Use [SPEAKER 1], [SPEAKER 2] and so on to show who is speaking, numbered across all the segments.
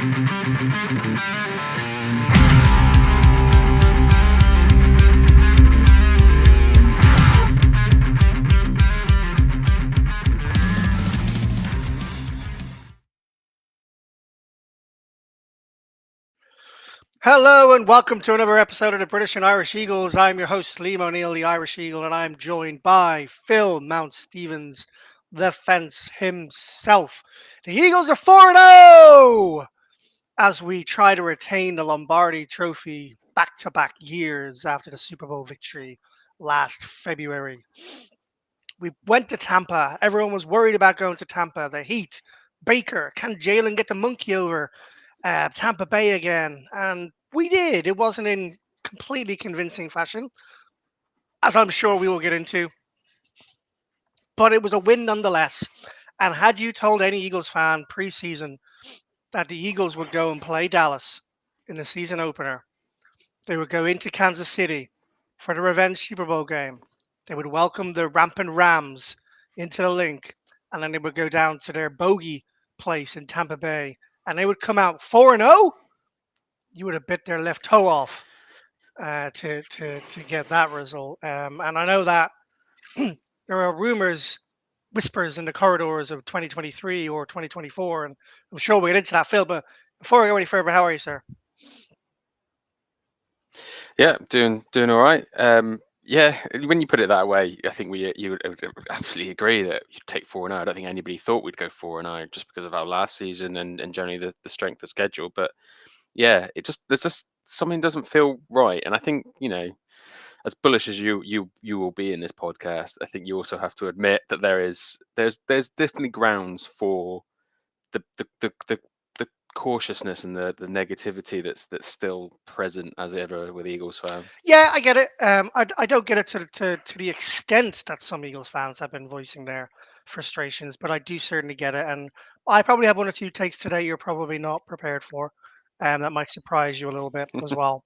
[SPEAKER 1] Hello and welcome to another episode of the British and Irish Eagles. I'm your host, Liam O'Neill, the Irish Eagle, and I'm joined by Phil Mount Stevens, the fence himself. The Eagles are 4-0 as we try to retain the Lombardi Trophy back-to-back years after the Super Bowl victory last February. We went to Tampa. Everyone was worried about going to Tampa. The heat, Baker, can Jalen get the monkey over Tampa Bay again? And we did. It wasn't in completely convincing fashion, as I'm sure we will get into, but it was a win nonetheless. And had you told any Eagles fan preseason that the Eagles would go and play Dallas in the season opener, they would go into Kansas City for the revenge Super Bowl game. They would welcome the rampant Rams into the link, and then they would go down to their bogey place in Tampa Bay, and they would come out 4-0. You would have bit their left toe off to get that result. And I know that there are rumors, whispers in the corridors of 2023 or 2024, and I'm sure we'll get into that, Phil. But before we go any further, how are you, sir?
[SPEAKER 2] Yeah, doing all right. Yeah, when you put it that way, I think you would absolutely agree that you'd take 4-0. I don't think anybody thought we'd go 4-0 just because of our last season and generally the strength of schedule. But yeah, there's just something doesn't feel right. And I think, as bullish as you will be in this podcast, I think you also have to admit that there's definitely grounds for the cautiousness and the negativity that's still present as ever with Eagles fans.
[SPEAKER 1] Yeah, I get it. I don't get it to the extent that some Eagles fans have been voicing their frustrations, but I do certainly get it. And I probably have one or two takes today you're probably not prepared for, and that might surprise you a little bit as well.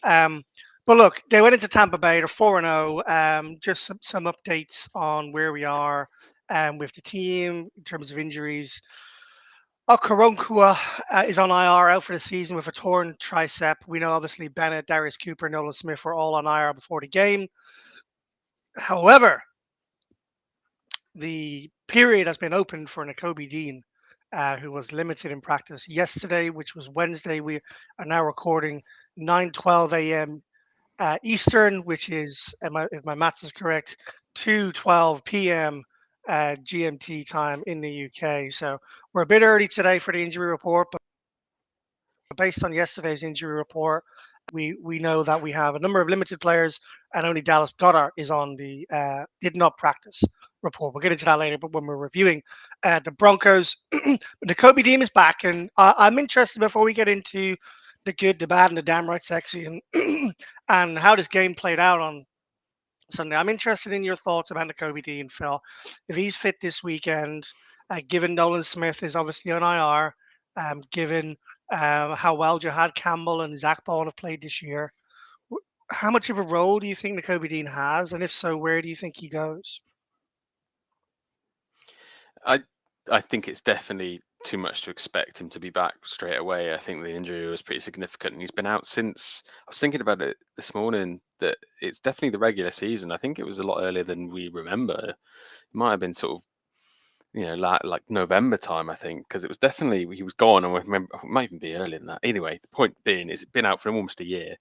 [SPEAKER 1] Um, but look, they went into Tampa Bay. They're 4-0. Just some updates on where we are with the team in terms of injuries. Okoronkwa is on IR out for the season with a torn tricep. We know obviously Bennett, Darius Cooper, Nolan Smith were all on IR before the game. However, the period has been opened for Nakobe Dean, who was limited in practice yesterday, which was Wednesday. We are now recording 9:12 a.m. Eastern, which is, if my maths is correct, 2:12 p.m. GMT time in the UK. So we're a bit early today for the injury report, but based on yesterday's injury report, we know that we have a number of limited players, and only Dallas Goddard is on the did not practice report. We'll get into that later, but when we're reviewing the Broncos, the Kobe Dean is back, and I'm interested before we get into the good, the bad, and the damn right sexy, and and how this game played out on Sunday. I'm interested in your thoughts about the Kobe Dean, Phil. If he's fit this weekend, given Nolan Smith is obviously on IR, given how well Jihad Campbell and Zach Ball have played this year, how much of a role do you think the Kobe Dean has? And if so, where do you think he goes?
[SPEAKER 2] I think it's definitely too much to expect him to be back straight away. I think the injury was pretty significant, and he's been out since. I was thinking about it this morning that it's definitely the regular season. I think it was a lot earlier than we remember. It might have been sort of like November time, I think, because it was definitely he was gone, and I remember it might even be earlier than that. Anyway, the point being is it's been out for almost a year,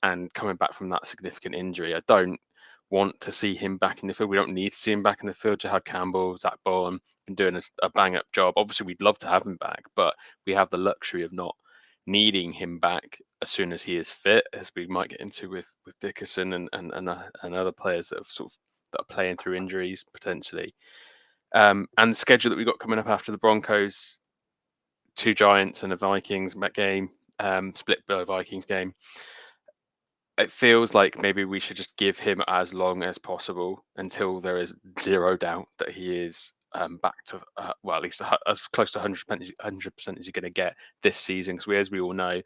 [SPEAKER 2] and coming back from that significant injury, I don't want to see him back in the field. We don't need to see him back in the field. Jihad Campbell, Zach Bowen been doing a bang up job. Obviously, we'd love to have him back, but we have the luxury of not needing him back as soon as he is fit, as we might get into with Dickerson and other players that are playing through injuries potentially. And the schedule that we got coming up after the Broncos, 2 Giants and a Vikings game, split Vikings game. It feels like maybe we should just give him as long as possible until there is zero doubt that he is back to, at least as close to 100% as you're going to get this season. Because as we all know,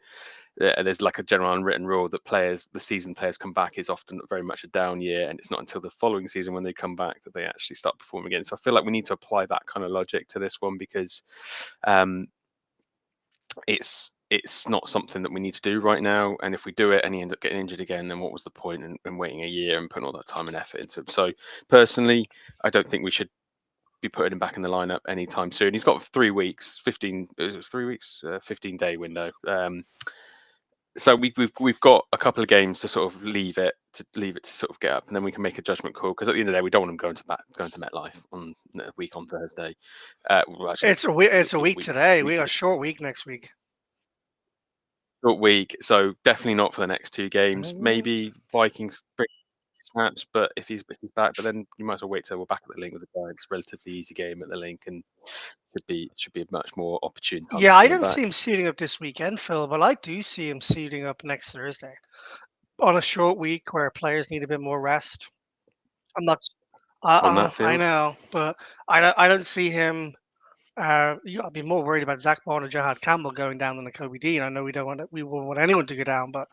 [SPEAKER 2] there's like a general unwritten rule that the season players come back is often very much a down year, and it's not until the following season when they come back that they actually start performing again. So I feel like we need to apply that kind of logic to this one because it's not something that we need to do right now. And if we do it and he ends up getting injured again, then what was the point in waiting a year and putting all that time and effort into him? So personally, I don't think we should be putting him back in the lineup anytime soon. He's got 3 weeks, 15, is it 3 weeks, 15-day window. So we've got a couple of games to sort of leave it to sort of get up, and then we can make a judgment call. Because at the end of the day, we don't want him going to MetLife on a week on Thursday. Well, actually,
[SPEAKER 1] It's a week
[SPEAKER 2] week
[SPEAKER 1] today. We
[SPEAKER 2] week
[SPEAKER 1] got a short week next week.
[SPEAKER 2] short week, so definitely not for the next 2 games. Maybe Vikings bring snaps, but if he's back, but then you might as well wait till we're back at the link with the Giants. Relatively easy game at the link, and should be a much more opportune time
[SPEAKER 1] Yeah,
[SPEAKER 2] to
[SPEAKER 1] I
[SPEAKER 2] bring him
[SPEAKER 1] don't see him
[SPEAKER 2] back.
[SPEAKER 1] suiting up this weekend, Phil, but I do see him suiting up next Thursday on a short week where players need a bit more rest. I'm not.
[SPEAKER 2] On that
[SPEAKER 1] I
[SPEAKER 2] field.
[SPEAKER 1] know, but I don't see him. I'd be more worried about Zach Bond or Jihad Campbell going down than the Kobe Dean. I know we won't want anyone to go down, but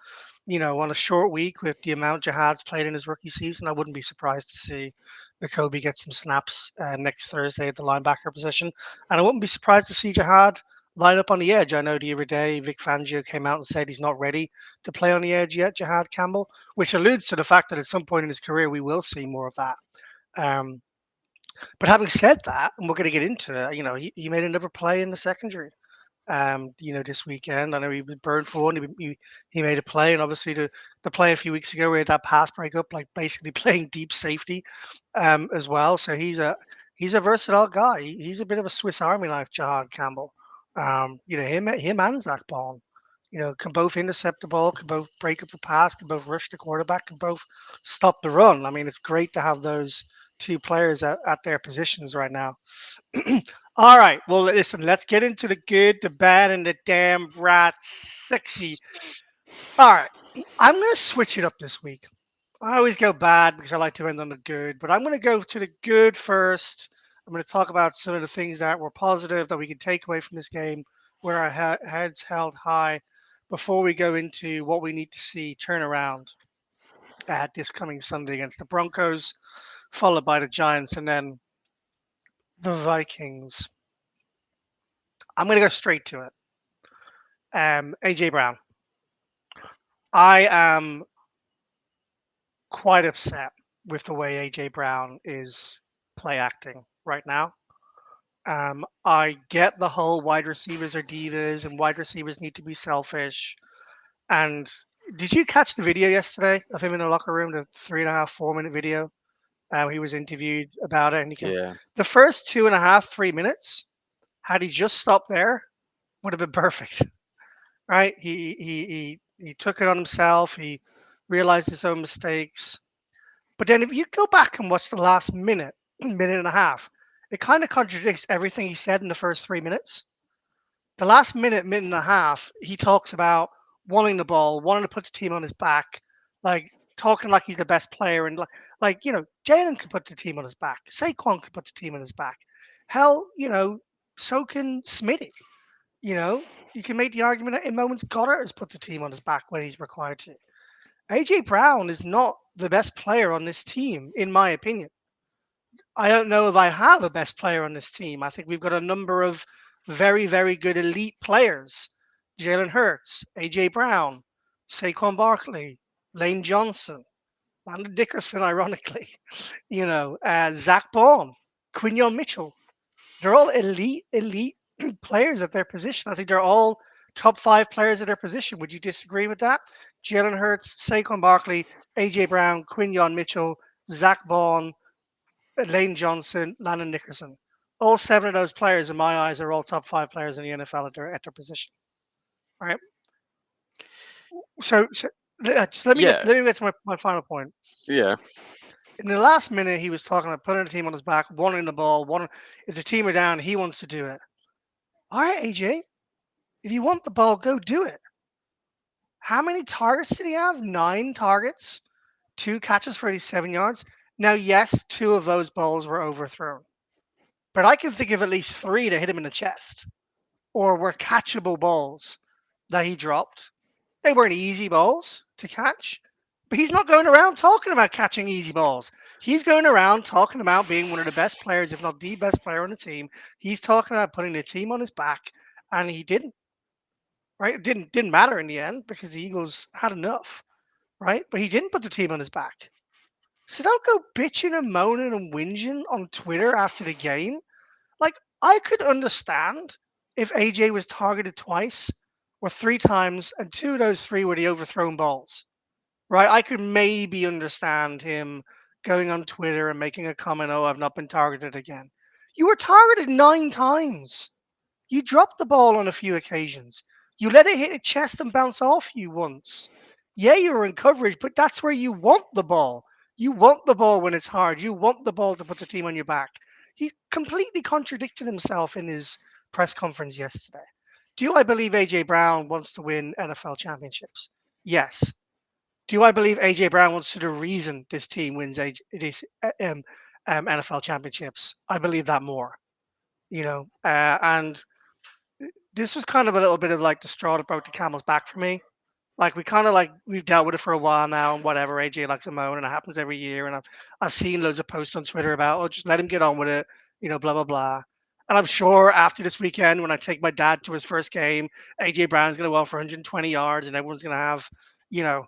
[SPEAKER 1] on a short week with the amount Jihad's played in his rookie season, I wouldn't be surprised to see the Kobe get some snaps next Thursday at the linebacker position, and I wouldn't be surprised to see Jihad line up on the edge. I know the other day Vic Fangio came out and said he's not ready to play on the edge yet, Jihad Campbell, which alludes to the fact that at some point in his career we will see more of that. Um, but having said that, and we're going to get into it, he made another play in the secondary. This weekend. I know he was burned for one. He made a play, and obviously the play a few weeks ago where he had that pass breakup, like basically playing deep safety, as well. So he's a versatile guy. He's a bit of a Swiss Army knife, Jahad Campbell. Him and Zach Bond. Can both intercept the ball, can both break up the pass, can both rush the quarterback, can both stop the run. I mean, it's great to have those two players at their positions right now. All right. Well, listen, let's get into the good, the bad, and the damn rat sexy. All right. I'm going to switch it up this week. I always go bad because I like to end on the good, but I'm going to go to the good first. I'm going to talk about some of the things that were positive that we can take away from this game, where our heads held high, before we go into what we need to see turn around at this coming Sunday against the Broncos, followed by the Giants, and then the Vikings. I'm going to go straight to it. AJ Brown. I am quite upset with the way AJ Brown is play acting right now. I get the whole wide receivers are divas and wide receivers need to be selfish. And did you catch the video yesterday of him in the locker room, the 3.5, 4 minute video? He was interviewed about it, and
[SPEAKER 2] Yeah,
[SPEAKER 1] the first 2.5, 3 minutes, had he just stopped there, would have been perfect. Right? He took it on himself. He realized his own mistakes. But then if you go back and watch the last minute, minute and a half, it kind of contradicts everything he said in the first 3 minutes. The last minute, minute and a half, he talks about wanting the ball, wanting to put the team on his back, like talking like he's the best player, and Jalen can put the team on his back, Saquon can put the team on his back. Hell, so can Smitty. You can make the argument that in moments Goddard has put the team on his back when he's required to. AJ Brown is not the best player on this team, in my opinion. I don't know if I have a best player on this team. I think we've got a number of very, very good elite players. Jalen Hurts, AJ Brown, Saquon Barkley, Lane Johnson, Landon Dickerson, ironically, Zach Baum, Quinion Mitchell. They're all elite players at their position. I think they're all top 5 players at their position. Would you disagree with that? Jalen Hurts, Saquon Barkley, AJ Brown, Quinion Mitchell, Zach Baum, Lane Johnson, Landon Nickerson. All 7 of those players, in my eyes, are all top 5 players in the NFL at their position. All right. So just let me get
[SPEAKER 2] yeah,
[SPEAKER 1] to my final point.
[SPEAKER 2] yeah.
[SPEAKER 1] In the last minute, he was talking about putting the team on his back, wanting the ball, wanting if the team are down, he wants to do it. All right, AJ, if you want the ball, go do it. How many targets did he have? 9 targets, 2 catches for 87 yards. Now, yes, 2 of those balls were overthrown, but I can think of at least 3 that hit him in the chest or were catchable balls that he dropped. They weren't easy balls to catch, but he's not going around talking about catching easy balls. He's going around talking about being one of the best players, if not the best player on the team. He's talking about putting the team on his back, and he didn't. right? It didn't matter in the end because the Eagles had enough, right? But he didn't put the team on his back. So don't go bitching and moaning and whinging on Twitter after the game. Like, I could understand if AJ was targeted twice or three times, and two of those three were the overthrown balls, right? I could maybe understand him going on Twitter and making a comment, "Oh, I've not been targeted again." You were targeted 9 times. You dropped the ball on a few occasions. You let it hit a chest and bounce off you once. Yeah, you were in coverage, but that's where you want the ball. You want the ball when it's hard. You want the ball to put the team on your back. He's completely contradicted himself in his press conference yesterday. Do I believe AJ Brown wants to win NFL championships? Yes. Do I believe AJ Brown wants to the reason this team wins NFL championships? I believe that more. And this was kind of a little bit of like the straw that broke the camel's back for me. Like we kind of like we've dealt with it for a while now, and whatever. AJ likes a moan, and it happens every year. And I've seen loads of posts on Twitter about, oh, just let him get on with it, blah blah blah. And I'm sure after this weekend, when I take my dad to his first game, AJ Brown's going to go out for 120 yards, and everyone's going to have, everyone's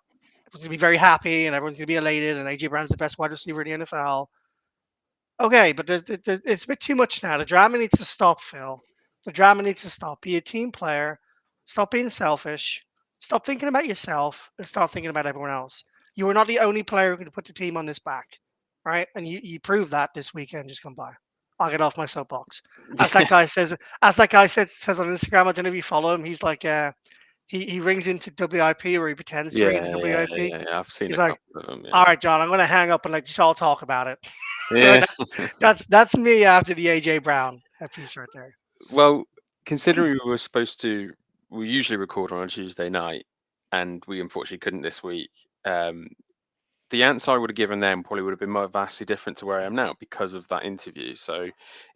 [SPEAKER 1] going to be very happy, and everyone's going to be elated, and AJ Brown's the best wide receiver in the NFL. Okay, but it's a bit too much now. The drama needs to stop, Phil. The drama needs to stop. Be a team player. Stop being selfish. Stop thinking about yourself and start thinking about everyone else. You are not the only player who can put the team on this back, right? And you proved that this weekend just gone by. I'll get off my soapbox. As that guy says, says on Instagram, I don't know if you follow him. He's like, he rings into WIP or he pretends to ring
[SPEAKER 2] Yeah,
[SPEAKER 1] into
[SPEAKER 2] yeah,
[SPEAKER 1] WIP.
[SPEAKER 2] yeah. I've seen
[SPEAKER 1] He's
[SPEAKER 2] a
[SPEAKER 1] like,
[SPEAKER 2] couple of them.
[SPEAKER 1] all
[SPEAKER 2] Yeah,
[SPEAKER 1] right, John, I'm going to hang up and let you all talk about it.
[SPEAKER 2] yeah.
[SPEAKER 1] That's me after the AJ Brown piece right there.
[SPEAKER 2] Well, considering we usually record on a Tuesday night, and we unfortunately couldn't this week. Um, the answer I would have given them probably would have been more vastly different to where I am now because of that interview. So it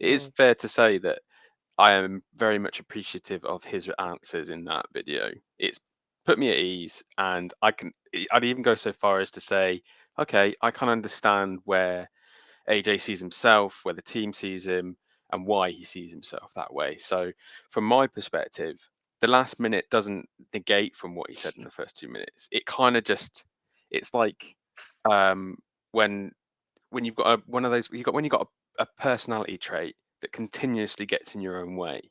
[SPEAKER 2] is
[SPEAKER 1] Mm,
[SPEAKER 2] fair to say that I am very much appreciative of his answers in that video. It's put me at ease, and I'd even go so far as to say, okay, I can understand where AJ sees himself, where the team sees him, and why he sees himself that way. So, from my perspective, the last minute doesn't negate from what he said in the first 2 minutes. It kind of just, it's like um, when you've got one of those, when you've got a personality trait that continuously gets in your own way,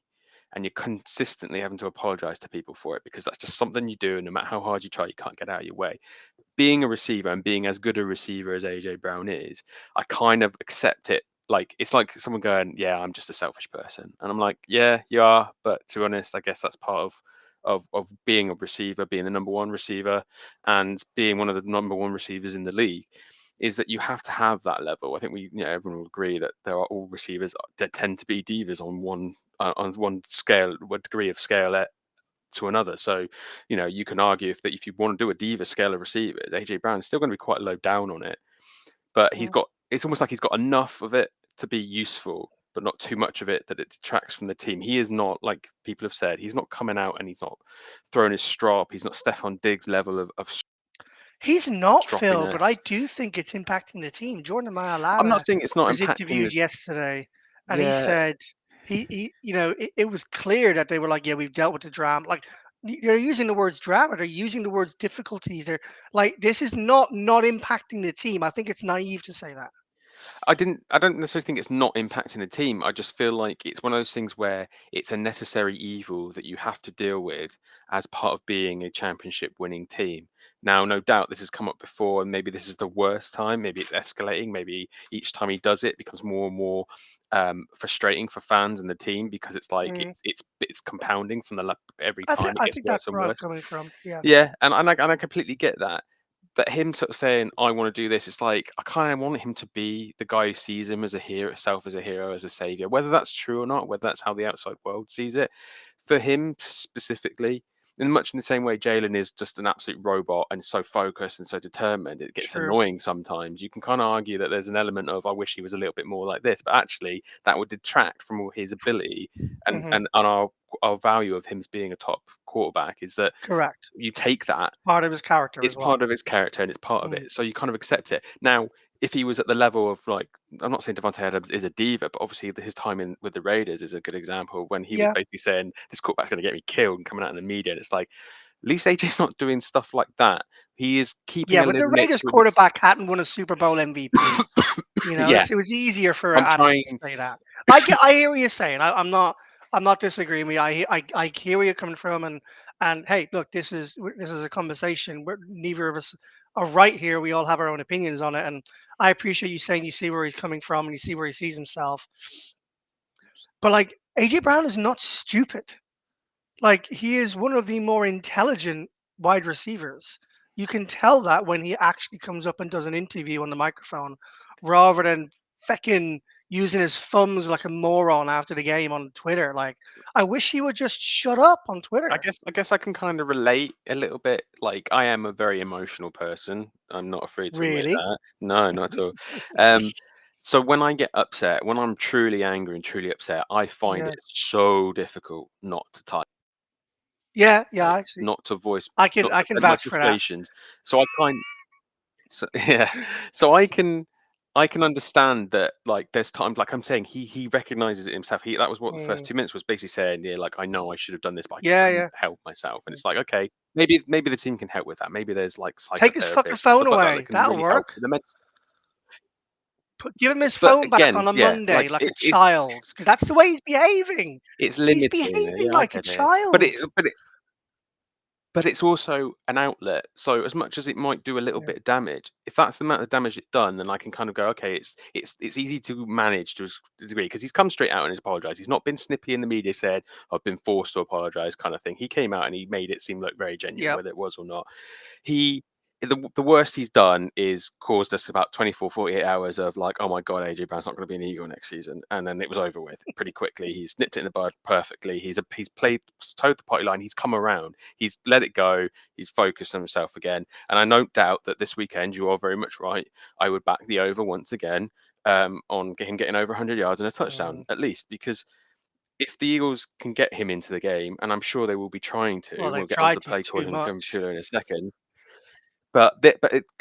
[SPEAKER 2] and you're consistently having to apologize to people for it because that's just something you do, and no matter how hard you try, you can't get out of your way. Being a receiver and being as good a receiver as AJ Brown is, I kind of accept it. Like it's like someone going, "Yeah, I'm just a selfish person," and I'm like, "Yeah, you are." But to be honest, I guess that's part of being a receiver, being the number one receiver, and being one of the number one receivers in the league. Is that you have to have that level? I think everyone will agree that there are all receivers that tend to be divas on one scale, one degree of scale to another. So, you can argue if you want to do a diva scale of receivers, AJ Brown's still going to be quite low down on it. But
[SPEAKER 1] mm.
[SPEAKER 2] it's almost like he's got enough of it to be useful, but not too much of it that it detracts from the team. He is not, like people have said, he's not coming out and he's not throwing his strop. He's not Stefan Diggs level of
[SPEAKER 1] He's not Phil, but I
[SPEAKER 2] stroppiness.
[SPEAKER 1] do think it's impacting the team. Jordan
[SPEAKER 2] I'm not
[SPEAKER 1] Mailata
[SPEAKER 2] saying it's not
[SPEAKER 1] was
[SPEAKER 2] impacting
[SPEAKER 1] interviewed
[SPEAKER 2] the.
[SPEAKER 1] yesterday, and he
[SPEAKER 2] Yeah,
[SPEAKER 1] said it was clear that they were like, yeah, we've dealt with the drama. Like they're using the words drama, they're using the words difficulties. They're like, this is not impacting the team. I think it's naive to say that.
[SPEAKER 2] I don't necessarily think it's not impacting the team. I just feel like it's one of those things where it's a necessary evil that you have to deal with as part of being a championship winning team. Now, no doubt this has come up before, and maybe this is the worst time. Maybe it's escalating. Maybe each time he does it, it becomes more and more frustrating for fans and the team because it's like
[SPEAKER 1] Mm.
[SPEAKER 2] it's compounding from every
[SPEAKER 1] I think
[SPEAKER 2] time it
[SPEAKER 1] I
[SPEAKER 2] gets
[SPEAKER 1] think that's
[SPEAKER 2] worse and
[SPEAKER 1] where I'm
[SPEAKER 2] worse.
[SPEAKER 1] coming from. Yeah,
[SPEAKER 2] Yeah, and I completely get that. But him sort of saying, "I want to do this," it's like I kind of want him to be the guy who sees him as a hero, self as a hero, as a savior. Whether that's true or not, whether that's how the outside world sees it, for him specifically, in much in the same way, Jalen is just an absolute robot and so focused and so determined. It gets
[SPEAKER 1] true.
[SPEAKER 2] annoying sometimes. You can kind of argue that there's an element of, "I wish he was a little bit more like this," but actually, that would detract from all his ability and
[SPEAKER 1] Hmm.
[SPEAKER 2] and our value of him as being a top quarterback. Is that
[SPEAKER 1] Correct.
[SPEAKER 2] you take that
[SPEAKER 1] Part of his character
[SPEAKER 2] it's
[SPEAKER 1] as well.
[SPEAKER 2] part of his character and it's part of
[SPEAKER 1] Mm.
[SPEAKER 2] it. So you kind of accept it. Now, if he was at the level of like, I'm not saying Devontae Adams is a diva, but obviously his time in with the Raiders is a good example when he was
[SPEAKER 1] Yeah.
[SPEAKER 2] basically saying this quarterback's going to get me killed and coming out in the media. And it's like, at least AJ's not doing stuff like that. He is keeping
[SPEAKER 1] Yeah,
[SPEAKER 2] a
[SPEAKER 1] but the
[SPEAKER 2] little niche
[SPEAKER 1] Raiders
[SPEAKER 2] with his.
[SPEAKER 1] quarterback hadn't won a Super Bowl MVP.
[SPEAKER 2] Yeah,
[SPEAKER 1] It was easier for
[SPEAKER 2] I'm
[SPEAKER 1] Adams to
[SPEAKER 2] trying.
[SPEAKER 1] say that. I hear what you're saying. I'm not disagreeing with you. I hear where you're coming from, and hey, look, this is a conversation. We're neither of us are right here. We all have our own opinions on it, and I appreciate you saying you see where he's coming from and you see where he sees himself. But like AJ Brown is not stupid. Like he is one of the more intelligent wide receivers. You can tell that when he actually comes up and does an interview on the microphone, rather than fecking using his thumbs like a moron after the game on Twitter. Like I wish he would just shut up on Twitter.
[SPEAKER 2] I guess I can kind of relate a little bit. Like I am a very emotional person. I'm not afraid to admit
[SPEAKER 1] Really?
[SPEAKER 2] that. No, not at all. Um, so when I get upset, when I'm truly angry and truly upset, I find
[SPEAKER 1] Yeah.
[SPEAKER 2] it so difficult not to type,
[SPEAKER 1] Yeah, yeah, I see.
[SPEAKER 2] not to voice, not
[SPEAKER 1] I
[SPEAKER 2] to
[SPEAKER 1] can
[SPEAKER 2] vent my
[SPEAKER 1] vouch for that.
[SPEAKER 2] frustrations. So I kind, so yeah, so I can understand that like there's times like I'm saying he recognizes it himself. That was what the first
[SPEAKER 1] Mm.
[SPEAKER 2] 2 minutes was basically saying. Yeah, like I know I should have done this, but I
[SPEAKER 1] Yeah,
[SPEAKER 2] couldn't
[SPEAKER 1] yeah.
[SPEAKER 2] help myself. And
[SPEAKER 1] Mm.
[SPEAKER 2] it's like okay, maybe the team can help with that. Maybe there's like
[SPEAKER 1] Take his fucking
[SPEAKER 2] psychotherapists and
[SPEAKER 1] phone
[SPEAKER 2] stuff like that that
[SPEAKER 1] away.
[SPEAKER 2] can
[SPEAKER 1] That'll
[SPEAKER 2] really help
[SPEAKER 1] work.
[SPEAKER 2] with the mental.
[SPEAKER 1] Give him his
[SPEAKER 2] But
[SPEAKER 1] phone back
[SPEAKER 2] again,
[SPEAKER 1] on a
[SPEAKER 2] yeah,
[SPEAKER 1] Monday
[SPEAKER 2] like
[SPEAKER 1] like a child, because that's the way he's behaving.
[SPEAKER 2] it's
[SPEAKER 1] He's
[SPEAKER 2] limiting.
[SPEAKER 1] behaving
[SPEAKER 2] Yeah, I
[SPEAKER 1] like a
[SPEAKER 2] get it. But
[SPEAKER 1] child.
[SPEAKER 2] but it's also an outlet. So as much as it might do a little
[SPEAKER 1] Yeah.
[SPEAKER 2] bit of damage, if that's the amount of damage it's done, then I can kind of go, okay, it's easy to manage to a degree because he's come straight out and he's apologized. He's not been snippy in the media, said I've been forced to apologize, kind of thing. He came out and he made it seem like very genuine,
[SPEAKER 1] Yep.
[SPEAKER 2] whether it was or not. He the worst he's done is caused us about 24, 48 hours of like, oh my god, AJ Brown's not going to be an Eagle next season, and then it was over with pretty quickly. He's nipped it in the bud perfectly. He's played, towed the party line. He's come around. He's let it go. He's focused on himself again. And I no doubt that this weekend, you are very much right. I would back the over once again on him getting over 100 yards and a touchdown
[SPEAKER 1] Mm.
[SPEAKER 2] at least, because if the Eagles can get him into the game, and I'm sure they will be trying to,
[SPEAKER 1] Well,
[SPEAKER 2] we'll
[SPEAKER 1] they've
[SPEAKER 2] get onto
[SPEAKER 1] tried
[SPEAKER 2] the
[SPEAKER 1] to
[SPEAKER 2] play
[SPEAKER 1] too
[SPEAKER 2] calling and Kevin
[SPEAKER 1] much.
[SPEAKER 2] Patullo in a second. But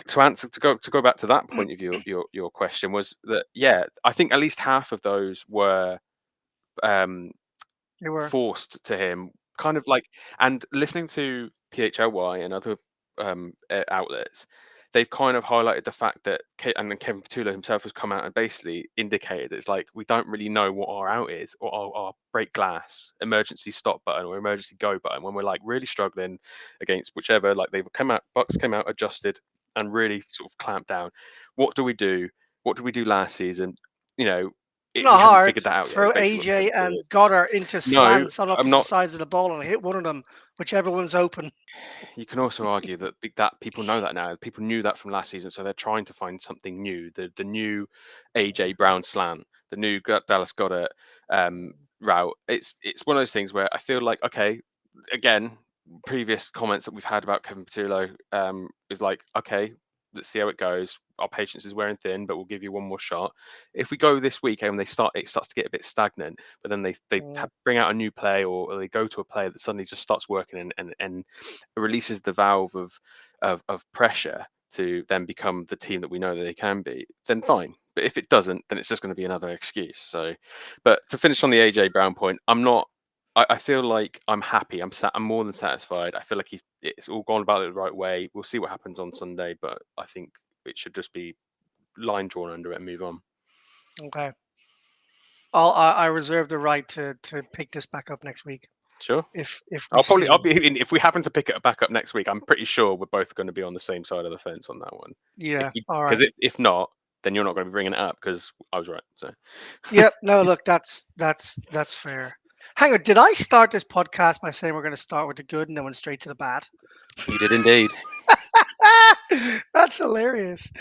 [SPEAKER 2] to answer to go back to that point of your question was that yeah, I think at least half of those were um,
[SPEAKER 1] They were.
[SPEAKER 2] forced to him, kind of like, and listening to PHLY and other outlets, they've kind of highlighted the fact that and then Kevin Patullo himself has come out and basically indicated that it's like we don't really know what our out is or our break glass, emergency stop button or emergency go button when we're like really struggling against whichever. Like they've come out, Bucs came out, adjusted, and really sort of clamped down. What do we do? What did we do last season? You know,
[SPEAKER 1] It's
[SPEAKER 2] we
[SPEAKER 1] not
[SPEAKER 2] haven't
[SPEAKER 1] hard.
[SPEAKER 2] figured that out yet. Is
[SPEAKER 1] Throw
[SPEAKER 2] basically what
[SPEAKER 1] AJ
[SPEAKER 2] Kevin Patullo.
[SPEAKER 1] and Goddard into
[SPEAKER 2] No,
[SPEAKER 1] slants on
[SPEAKER 2] I'm
[SPEAKER 1] opposite
[SPEAKER 2] not.
[SPEAKER 1] sides of the ball and hit one of them, whichever one's open.
[SPEAKER 2] You can also argue that that people know that now. People knew that from last season, so they're trying to find something new. The new AJ Brown slant, the new Dallas Goddard route. It's one of those things where I feel like okay, again, previous comments that we've had about Kevin Patullo is like okay, let's see how it goes. Our patience is wearing thin, but we'll give you one more shot. If we go this week and it starts to get a bit stagnant, but then
[SPEAKER 1] Mm.
[SPEAKER 2] bring out a new play or they go to a play that suddenly just starts working and releases the valve of pressure to then become the team that we know that they can be, then fine. But if it doesn't, then it's just going to be another excuse. So, but to finish on the AJ Brown point, I'm not. I feel like I'm happy. I'm more than satisfied. I feel like it's all gone about it the right way. We'll see what happens on Sunday, but I think it should just be line drawn under it and move on.
[SPEAKER 1] Okay. I reserve the right to pick this back up next week
[SPEAKER 2] Sure.
[SPEAKER 1] if we
[SPEAKER 2] I'll
[SPEAKER 1] see.
[SPEAKER 2] be if we happen to pick it back up next week. I'm pretty sure we're both going to be on the same side of the fence on that one.
[SPEAKER 1] Yeah. All
[SPEAKER 2] Because
[SPEAKER 1] right.
[SPEAKER 2] if not, then you're not going to be bringing it up because I was right. So
[SPEAKER 1] Yep. No, look, that's fair. Hang on. Did I start this podcast by saying we're going to start with the good and then went straight to the bad?
[SPEAKER 2] you did indeed.
[SPEAKER 1] That's hilarious.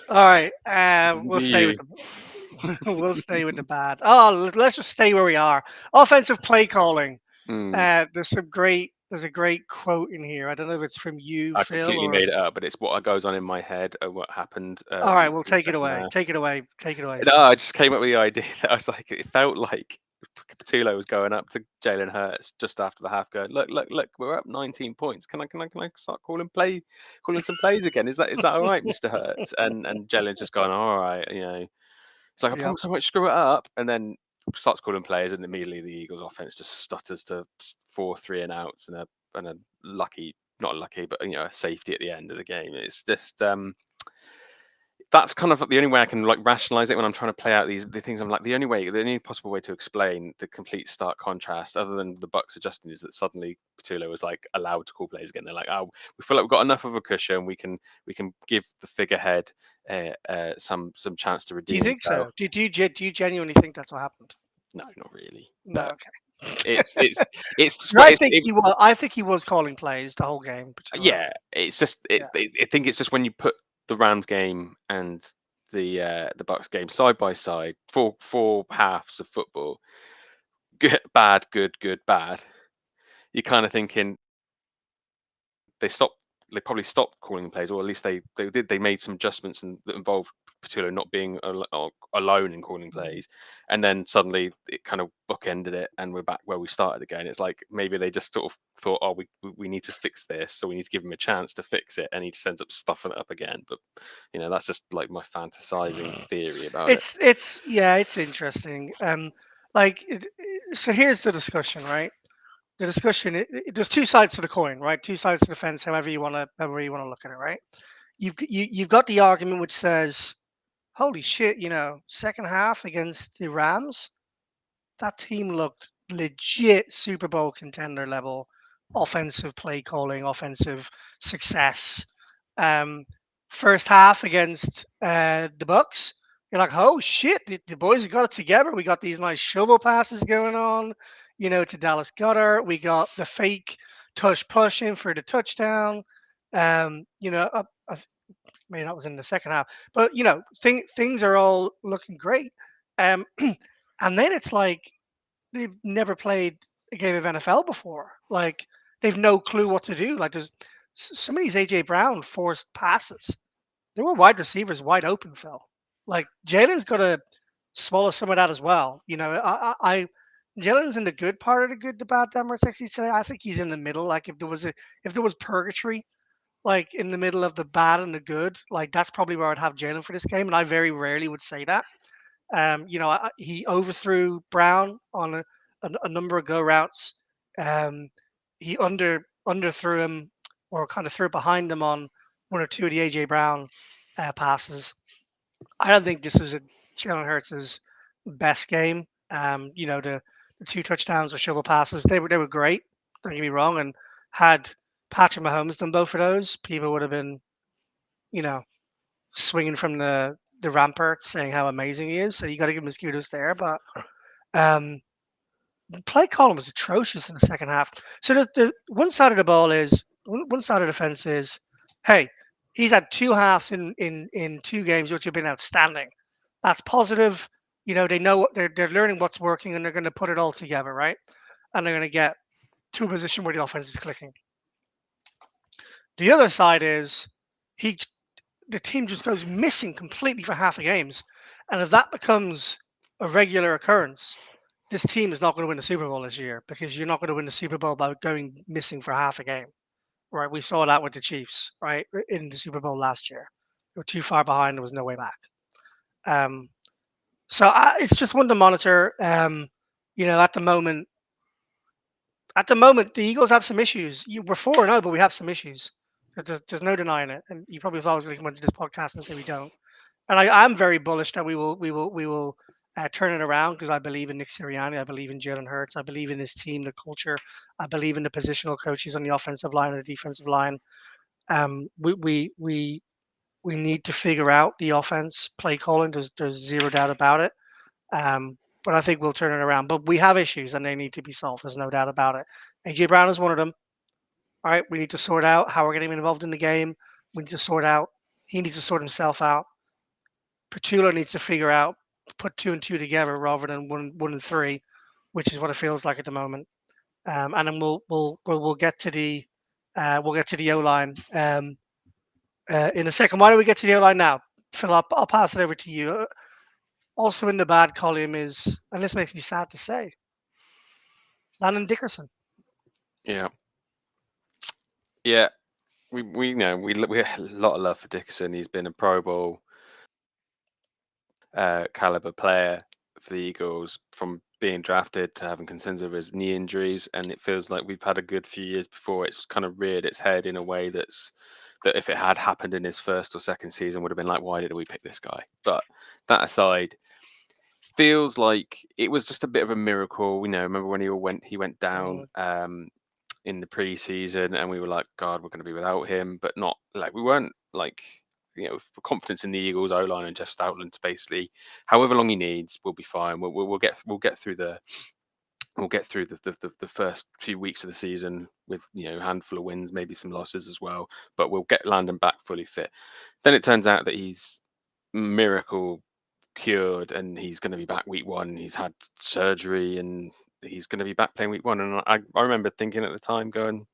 [SPEAKER 1] All right.
[SPEAKER 2] You
[SPEAKER 1] We'll
[SPEAKER 2] do
[SPEAKER 1] stay with
[SPEAKER 2] you.
[SPEAKER 1] the we'll stay with the bad. Oh, let's just stay where we are. Offensive play calling.
[SPEAKER 2] Mm,
[SPEAKER 1] There's a great quote in here. I don't know if it's from you,
[SPEAKER 2] I
[SPEAKER 1] Phil,
[SPEAKER 2] completely
[SPEAKER 1] or
[SPEAKER 2] made it up, but it's what goes on in my head of what happened
[SPEAKER 1] all right. We'll
[SPEAKER 2] in the
[SPEAKER 1] take it
[SPEAKER 2] second
[SPEAKER 1] away.
[SPEAKER 2] half.
[SPEAKER 1] Take it away. Take it away,
[SPEAKER 2] No,
[SPEAKER 1] Phil.
[SPEAKER 2] I just came up with the idea that I was like, it felt like Patullo was going up to Jalen Hurts just after the half, going, look, we're up 19 points. Can I start calling some plays again? Is that all right, Mr. Hurts? And Jalen's just going, all right, It's like, I
[SPEAKER 1] Yep.
[SPEAKER 2] promise I won't screw it up. And then starts calling plays, and immediately the Eagles offense just stutters to 4 3 and outs and a lucky, not lucky, but a safety at the end of the game. It's just that's kind of the only way I can like rationalize it when I'm trying to play out the things. I'm like, the only possible way to explain the complete stark contrast, other than the Bucs adjusting, is that suddenly Patullo was like allowed to call plays again. They're like, oh, we feel like we've got enough of a cushion. We can give the figurehead some chance to
[SPEAKER 1] Do you
[SPEAKER 2] redeem
[SPEAKER 1] think
[SPEAKER 2] himself.
[SPEAKER 1] so? Do you genuinely think that's what happened?
[SPEAKER 2] No, not really.
[SPEAKER 1] No.
[SPEAKER 2] No,
[SPEAKER 1] Okay.
[SPEAKER 2] it's just
[SPEAKER 1] I
[SPEAKER 2] it's,
[SPEAKER 1] think
[SPEAKER 2] it,
[SPEAKER 1] he was. I think he was calling plays the whole game. Patillo.
[SPEAKER 2] yeah. It's just
[SPEAKER 1] Yeah.
[SPEAKER 2] I think it's just when you put the Rams game and the Bucs game side by side, four halves of football, good, bad, good, bad. You're kind of thinking they stopped. They probably stopped calling plays, or at least they did. They made some adjustments that involved Patillo not being alone in calling
[SPEAKER 1] Mm.
[SPEAKER 2] plays, and then suddenly it kind of bookended it, and we're back where we started again. It's like maybe they just sort of thought, oh, we need to fix this, so we need to give him a chance to fix it, and he just ends up stuffing it up again. But that's just like my fantasizing theory about it.
[SPEAKER 1] It's yeah, it's interesting. So here's the discussion, right? The discussion. There's two sides to the coin, right? Two sides to the fence. However you wanna look at it, right? You've got the argument which says, holy shit, second half against the Rams, that team looked legit Super Bowl contender level offensive play calling, offensive success. Um, First half against the Bucks, you're like, oh shit, the boys have got it together. We got these nice shovel passes going on, to Dallas Goddard. We got the fake tush push in for the touchdown. Maybe that was in the second half, but things are all looking great. Um, and then it's like they've never played a game of NFL before. Like they've no clue what to do. Like there's some of these AJ Brown forced passes. There were wide receivers wide open, Phil. Like Jalen's got to swallow some of that as well. Jalen's in the good part of the good, the bad, damn, or sexy today. I think he's in the middle. Like if there was purgatory, like in the middle of the bad and the good, like that's probably where I'd have Jalen for this game. And I very rarely would say that. He overthrew Brown on a number of go routes. Um, he underthrew him, or kind of threw it behind him on one or two of the AJ Brown passes. I don't think this was Jalen Hurts' best game. The two touchdowns with shovel passes, they were great. Don't get me wrong. And had Patrick Mahomes done both of those, people would have been, you know, swinging from the ramparts saying how amazing he is. So you got to give him his kudos there. But um, the play column was atrocious in the second half. So the one side of the ball is one side of the fence is, hey, he's had two halves in two games which have been outstanding. That's positive. They know what they're learning what's working, and they're going to put it all together, right? And they're going to get to a position where the offense is clicking. The other side is he the team just goes missing completely for half the games. And if that becomes a regular occurrence, this team is not going to win the Super Bowl this year, because you're not going to win the Super Bowl by going missing for half a game. Right? We saw that with the Chiefs, right? In the Super Bowl last year. They were too far behind. There was no way back. Um, it's just one to monitor. At the moment, the Eagles have some issues. We're 4-0, but we have some issues. There's no denying it. And you probably thought I was going to come into this podcast and say we don't. And I'm very bullish that we will turn it around, because I believe in Nick Sirianni, I believe in Jalen Hurts, I believe in his team, the culture, I believe in the positional coaches on the offensive line and the defensive line. We need to figure out the offense play calling. There's zero doubt about it. But I think we'll turn it around. But we have issues and they need to be solved. There's no doubt about it. AJ Brown is one of them. All right, we need to sort out how we're getting him involved in the game. We need to sort out. He needs to sort himself out. Petula needs to figure out, put two and two together rather than one and three, which is what it feels like at the moment. And then we'll get to the O line in a second. Why don't we get to the O line now? Phil, I'll pass it over to you. Also in the bad column is, and this makes me sad to say, Landon Dickerson.
[SPEAKER 2] Yeah, yeah. We know we have a lot of love for Dickerson. He's been a Pro Bowl caliber player for the Eagles from being drafted to having concerns over his knee injuries, and it feels like we've had a good few years before it's kind of reared its head in a way that if it had happened in his first or second season would have been like, why did we pick this guy? But that aside, feels like it was just a bit of a miracle. We know, remember when he went down
[SPEAKER 1] Mm.
[SPEAKER 2] in the preseason, and we were like, God, we're going to be without him, but not like we weren't like confidence in the Eagles O line and Jeff Stoutland to basically, however long he needs, we'll be fine. We'll get through the first few weeks of the season with a handful of wins, maybe some losses as well, but we'll get Landon back fully fit. Then it turns out that he's miracle cured and he's going to be back week one. He's had surgery and he's going to be back playing week one. And I remember thinking at the time, going,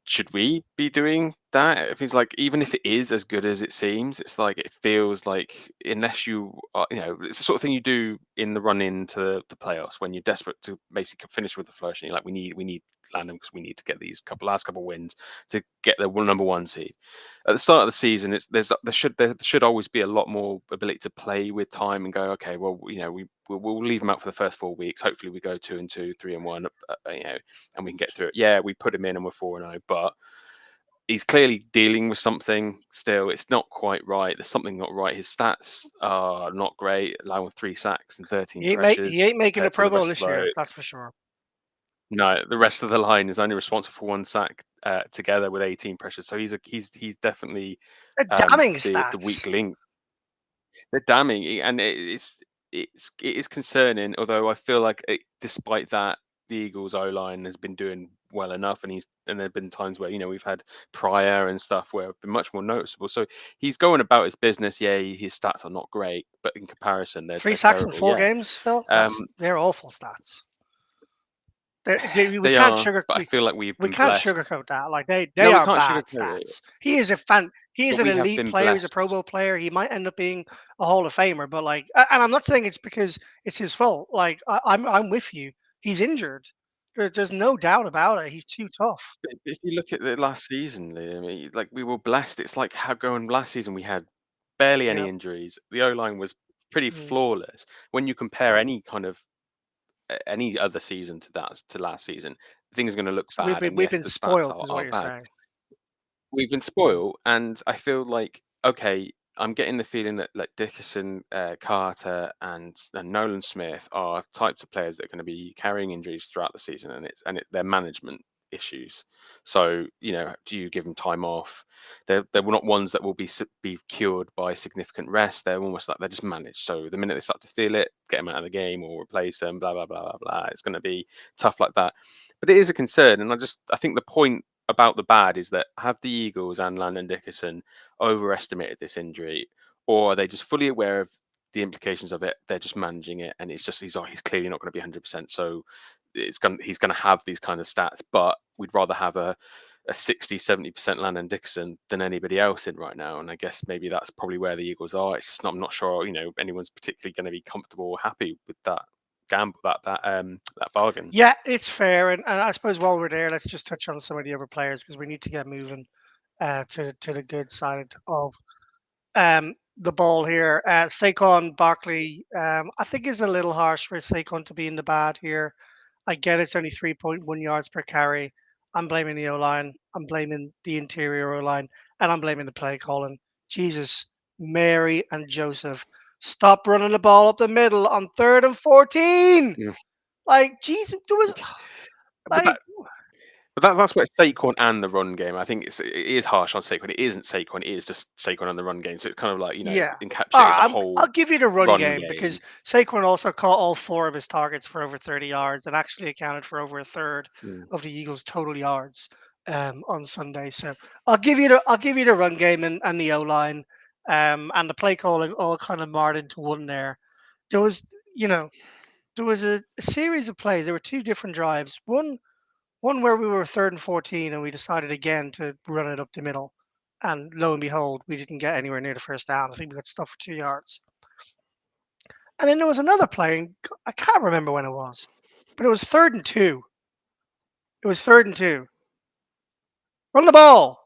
[SPEAKER 2] should we be doing that? If it's like, even if it is as good as it seems, it's like it feels like unless you are, it's the sort of thing you do in the run into the playoffs when you're desperate to basically finish with the flourish, and you're like, we need Landon because we need to get these last couple wins to get the number one seed. At the start of the season, there should always be a lot more ability to play with time and go, okay, well, we'll leave him out for the first 4 weeks. Hopefully, we go 2-2, 3-1, and we can get through it. Yeah, we put him in and we're 4-0, but he's clearly dealing with something still. It's not quite right. There's something not right. His stats are not great, allowing 3 sacks and 13
[SPEAKER 1] He
[SPEAKER 2] pressures
[SPEAKER 1] ain't making the
[SPEAKER 2] compared to
[SPEAKER 1] Pro
[SPEAKER 2] the
[SPEAKER 1] Bowl
[SPEAKER 2] rest of
[SPEAKER 1] this
[SPEAKER 2] the.
[SPEAKER 1] year. That's for sure.
[SPEAKER 2] No, the rest of the line is only responsible for 1 sack together with 18 pressures. So he's definitely
[SPEAKER 1] Damning
[SPEAKER 2] the weak
[SPEAKER 1] stats.
[SPEAKER 2] link. They're damning, and it is concerning. Although I feel like despite that, the Eagles O line has been doing well enough, and there've been times where we've had Pryor and stuff where have been much more noticeable. So he's going about his business. Yeah, his stats are not great, but in comparison, they're
[SPEAKER 1] 3 sacks in
[SPEAKER 2] terrible.
[SPEAKER 1] four
[SPEAKER 2] Yeah,
[SPEAKER 1] games, Phil.
[SPEAKER 2] um,
[SPEAKER 1] They're awful stats. We
[SPEAKER 2] they
[SPEAKER 1] can't
[SPEAKER 2] are, but I feel like we've
[SPEAKER 1] we
[SPEAKER 2] been
[SPEAKER 1] can't
[SPEAKER 2] blessed.
[SPEAKER 1] sugarcoat that. Like they
[SPEAKER 2] No, we
[SPEAKER 1] are
[SPEAKER 2] can't
[SPEAKER 1] bad
[SPEAKER 2] sugarcoat it,
[SPEAKER 1] stats. He is
[SPEAKER 2] but
[SPEAKER 1] an
[SPEAKER 2] we have
[SPEAKER 1] elite
[SPEAKER 2] been
[SPEAKER 1] player. He's a
[SPEAKER 2] blessed.
[SPEAKER 1] Pro Bowl player. He might end up being a Hall of Famer. But like, and I'm not saying it's because it's his fault. Like I'm with you. He's injured. There's no doubt about it. He's too tough.
[SPEAKER 2] If you look at the last season, Liam, like we were blessed. It's like how going last season we had barely
[SPEAKER 1] Yeah.
[SPEAKER 2] any injuries. The O line was pretty
[SPEAKER 1] Mm.
[SPEAKER 2] flawless. When you compare any kind of any other season to last season, things are going to look
[SPEAKER 1] So
[SPEAKER 2] bad. And
[SPEAKER 1] we've
[SPEAKER 2] yes,
[SPEAKER 1] been
[SPEAKER 2] the stats
[SPEAKER 1] spoiled,
[SPEAKER 2] are,
[SPEAKER 1] is what
[SPEAKER 2] are
[SPEAKER 1] you're
[SPEAKER 2] bad.
[SPEAKER 1] saying.
[SPEAKER 2] We've been spoiled, and I feel like okay. I'm getting the feeling that like Dickerson, Carter, and Nolan Smith are types of players that are going to be carrying injuries throughout the season, and their management issues. So do you give them time off? They're not ones that will be cured by significant rest. They're almost like they're just managed. So the minute they start to feel it, get them out of the game or replace them. Blah blah blah blah blah. It's going to be tough like that. But it is a concern, and I think the point about the bad is that have the Eagles and Landon Dickerson overestimated this injury, or are they just fully aware of the implications of it? They're just managing it, and it's just he's clearly not going to be 100%. So he's going to have these kind of stats, but we'd rather have a 60-70% Landon Dickerson than anybody else in right now. And I guess maybe that's probably where the Eagles are. It's just I'm not sure anyone's particularly going to be comfortable or happy with that gamble, that bargain.
[SPEAKER 1] Yeah, it's fair. And I suppose while we're there, let's just touch on some of the other players because we need to get moving to the good side of the ball here. Saquon Barkley, I think is a little harsh for Saquon to be in the bad here. I get it's only 3.1 yards per carry. I'm blaming the O line. I'm blaming the interior O line, and I'm blaming the play calling. Jesus, Mary and Joseph, stop running the ball up the middle on 3rd and 14.
[SPEAKER 2] Yeah.
[SPEAKER 1] Like Jesus, there was
[SPEAKER 2] But
[SPEAKER 1] like
[SPEAKER 2] that's where Saquon and the run game. I think it is harsh on Saquon. It isn't Saquon. It is just Saquon and the run game. So it's kind of like
[SPEAKER 1] yeah. All
[SPEAKER 2] encapsulated the
[SPEAKER 1] right, I'll
[SPEAKER 2] whole
[SPEAKER 1] give you the run
[SPEAKER 2] run
[SPEAKER 1] game
[SPEAKER 2] game.
[SPEAKER 1] because Saquon also caught all 4 of his targets for over 30 yards and actually accounted for over a third
[SPEAKER 2] Mm.
[SPEAKER 1] of the Eagles' total yards on Sunday. So I'll give you the run game and the O line and the play calling all kind of marred into one there. There was there was a series of plays. There were 2 different drives. One where we were 3rd and 14 and we decided again to run it up the middle. And lo and behold, we didn't get anywhere near the first down. I think we got stuffed for 2 yards. And then there was another play, and I can't remember when it was. but it was 3rd and 2. It was 3rd and 2. Run the ball.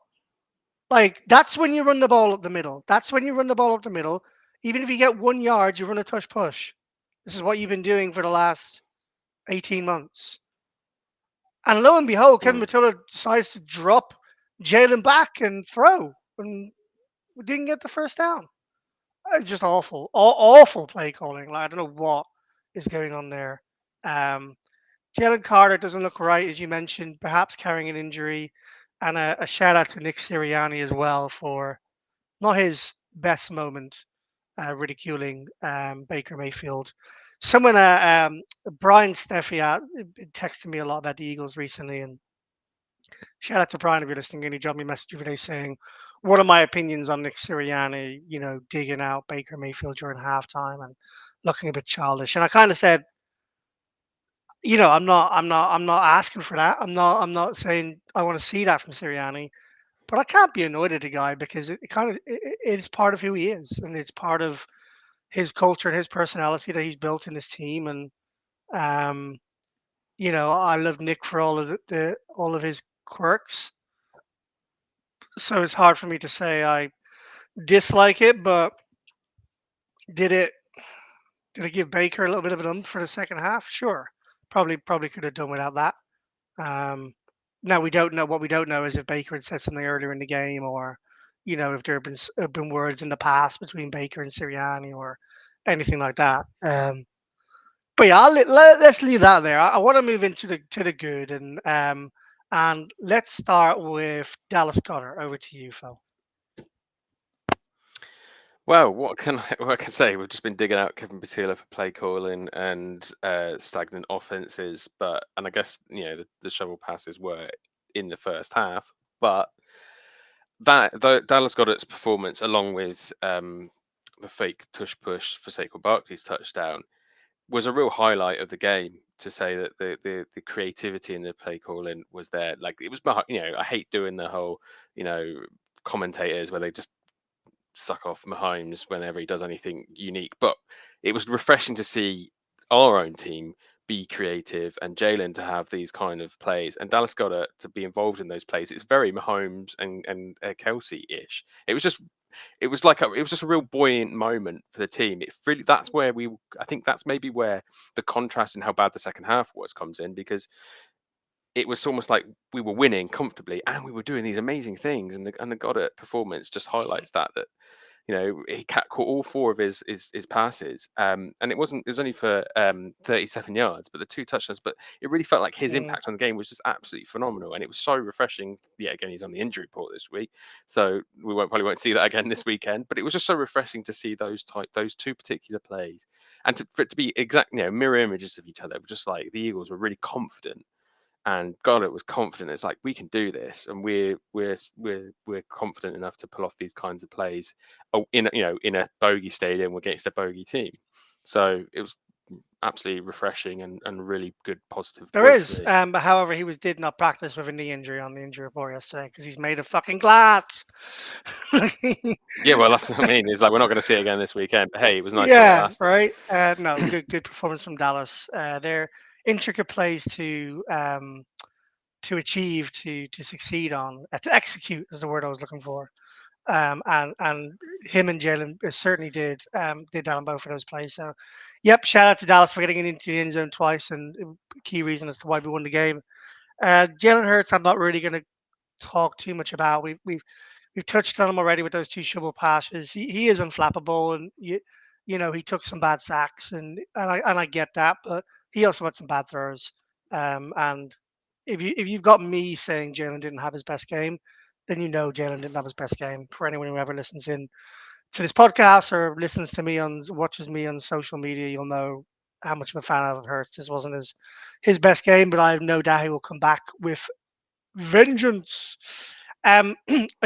[SPEAKER 1] Like, that's when you run the ball up the middle. That's when you run the ball up the middle. Even if you get 1 yard, you run a touch push. This is what you've been doing for the last 18 months. And lo and behold, Kevin
[SPEAKER 2] Mm.
[SPEAKER 1] Matilda decides to drop Jalen back and throw. And we didn't get the first down. Just awful. Awful play calling. Like, I don't know what is going on there. Um, Jalen Carter doesn't look right, as you mentioned, perhaps carrying an injury. And a shout out to Nick Sirianni as well for not his best moment, ridiculing Baker Mayfield. Someone, Brian Steffiat, texted me a lot about the Eagles recently, and shout out to Brian if you're listening. And he dropped me a message today saying, "What are my opinions on Nick Sirianni? You know, digging out Baker Mayfield during halftime and looking a bit childish." And I kind of said, I'm not asking for that. I'm not saying I want to see that from Sirianni. But I can't be annoyed at the guy because it kind of it's part of who he is, and it's part of his culture and his personality that he's built in his team. And um, I love Nick for all of all of his quirks. So it's hard for me to say I dislike it. But did it did it give Baker a little bit of an for the second half? Sure, probably could have done without that. Um, Now we don't know. What we don't know is if Baker had said something earlier in the game, or if there have been words in the past between Baker and Sirianni, or anything like that. But yeah, let's leave that there. I want to move into the good, and let's start with Dallas Goddard. Over to you, Phil.
[SPEAKER 2] Well, what can I say? We've just been digging out Kevin Patilla for play calling and stagnant offenses, and I guess the shovel passes were in the first half, but Dallas got its performance along with the fake tush push for Saquon Barkley's touchdown was a real highlight of the game. To say that the creativity in the play calling was there, like it was, I hate doing the whole, you know, commentators where they just suck off Mahomes whenever he does anything unique. But it was refreshing to see our own team be creative and Jalen to have these kind of plays and Dallas Goddard to be involved in those plays. It's very Mahomes and Kelsey ish. It was just a real buoyant moment for the team. It really I think that's maybe where the contrast in how bad the second half was comes in, because it was almost like we were winning comfortably and we were doing these amazing things, and the Goddard performance just highlights that he caught all four of his passes, and it was only for 37 yards, but the two touchdowns. But it really felt like his
[SPEAKER 1] Mm.
[SPEAKER 2] impact on the game was just absolutely phenomenal, and it was so refreshing. Yeah, again, he's on the injury report this week, so we probably won't see that again this weekend. But it was just so refreshing to see those two particular plays, and for it to be exact, mirror images of each other. Just like the Eagles were really confident and Goddard was confident. It's like we can do this, and we're confident enough to pull off these kinds of plays in a bogey stadium against a bogey team. So it was absolutely refreshing and really good positive
[SPEAKER 1] There
[SPEAKER 2] points for
[SPEAKER 1] is,
[SPEAKER 2] me.
[SPEAKER 1] but however, he did not practice with a knee injury on the injury report yesterday because he's made of fucking glass.
[SPEAKER 2] Yeah, well, that's what I mean. Is like we're not going to see it again this weekend. But hey, it was nice while it
[SPEAKER 1] Yeah,
[SPEAKER 2] lasted.
[SPEAKER 1] right. No, good performance from Dallas. They're intricate plays to achieve, to succeed on, to execute is the word I was looking for. And him and Jalen certainly did that on both of those plays. So, yep, shout out to Dallas for getting into the end zone twice, and key reason as to why we won the game. Jalen Hurts, I'm not really going to talk too much about. We've touched on him already with those two shovel passes. He is unflappable, and he took some bad sacks, and I get that, but he also had some bad throws. And if you've got me saying Jalen didn't have his best game, then Jalen didn't have his best game. For anyone who ever listens in to this podcast or listens to me watches me on social media, you'll know how much of a fan of Hurts. This wasn't his best game, but I have no doubt he will come back with vengeance. I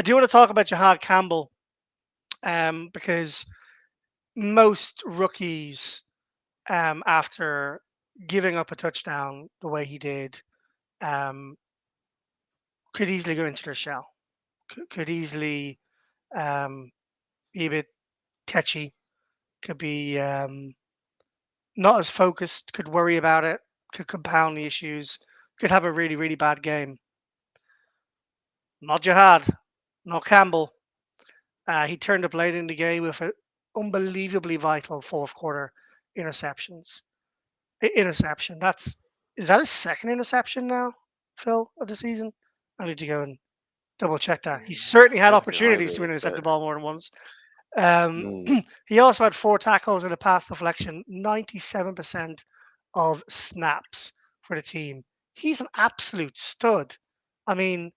[SPEAKER 1] do want to talk about Jahad Campbell, because most rookies, after giving up a touchdown the way he did, um, could easily go into their shell, could easily um, be a bit tetchy, could be not as focused, could worry about it. could compound the issues, could have a really, really bad game. Not Jihad, not Campbell. He turned up late in the game with an unbelievably vital fourth quarter interceptions. Interception. Is that his second interception now, Phil, of the season? I need to go and double check that. He
[SPEAKER 2] I
[SPEAKER 1] certainly had
[SPEAKER 2] feel like it might
[SPEAKER 1] opportunities to
[SPEAKER 2] be,
[SPEAKER 1] intercept
[SPEAKER 2] but
[SPEAKER 1] the ball more than once. Um,
[SPEAKER 2] mm,
[SPEAKER 1] he also had 4 tackles and a pass deflection, 97% of snaps for the team. He's an absolute stud. I mean,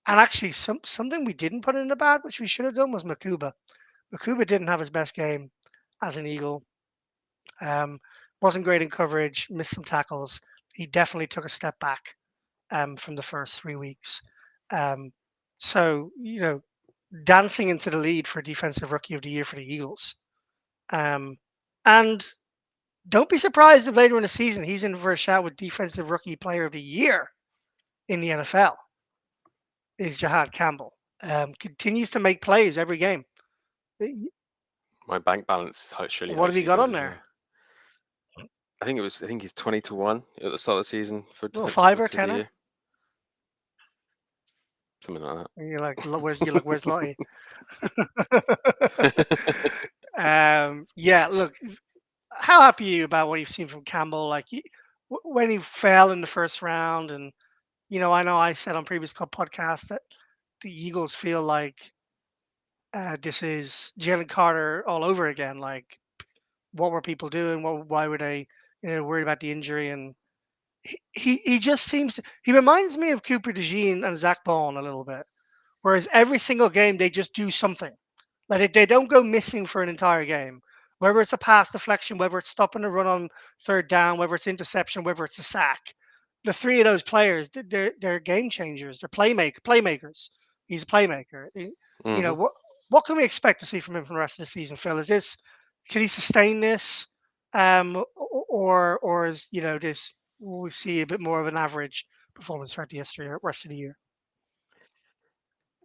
[SPEAKER 1] and actually, something we didn't put in the bag, which we should have done, was Makuba. Makuba didn't have his best game as an Eagle. Um, wasn't great in coverage, missed some tackles. He definitely took a step back from the first 3 weeks. Um, so, dancing into the lead for Defensive Rookie of the Year for the Eagles. Um, and don't be surprised if later in the season he's in for a shot with Defensive Rookie Player of the Year in the NFL. Is Jihad Campbell. Continues to make plays every game.
[SPEAKER 2] my bank balance surely
[SPEAKER 1] What have
[SPEAKER 2] hopes
[SPEAKER 1] you
[SPEAKER 2] he
[SPEAKER 1] got
[SPEAKER 2] does
[SPEAKER 1] on
[SPEAKER 2] as
[SPEAKER 1] there?
[SPEAKER 2] well. I think he's 20-1 at the start of the season for
[SPEAKER 1] Little
[SPEAKER 2] Defensive
[SPEAKER 1] fiver,
[SPEAKER 2] Rookie of the
[SPEAKER 1] tenner.
[SPEAKER 2] Year, something like
[SPEAKER 1] And you're like, Where's Lottie?
[SPEAKER 2] that.
[SPEAKER 1] Yeah, look, how happy are you about what you've seen from Campbell? Like when he fell in the first round, and I know I said on previous podcasts that the Eagles feel like this is Jalen Carter all over again. Like, what were people doing? Why were they, worried about the injury? And he just seems he reminds me of Cooper DeJean and Zach Bond a little bit. Whereas every single game they just do something. Like they don't go missing for an entire game. Whether it's a pass deflection, whether it's stopping the run on third down, whether it's interception, whether it's a sack. The three of those players, they're game changers. They're playmakers. He's a playmaker. You know
[SPEAKER 2] hmm
[SPEAKER 1] what can we expect to see from him for the rest of the season, Phil? Is this can he sustain this, or is this will we see a bit more of an average performance throughout the rest of the year?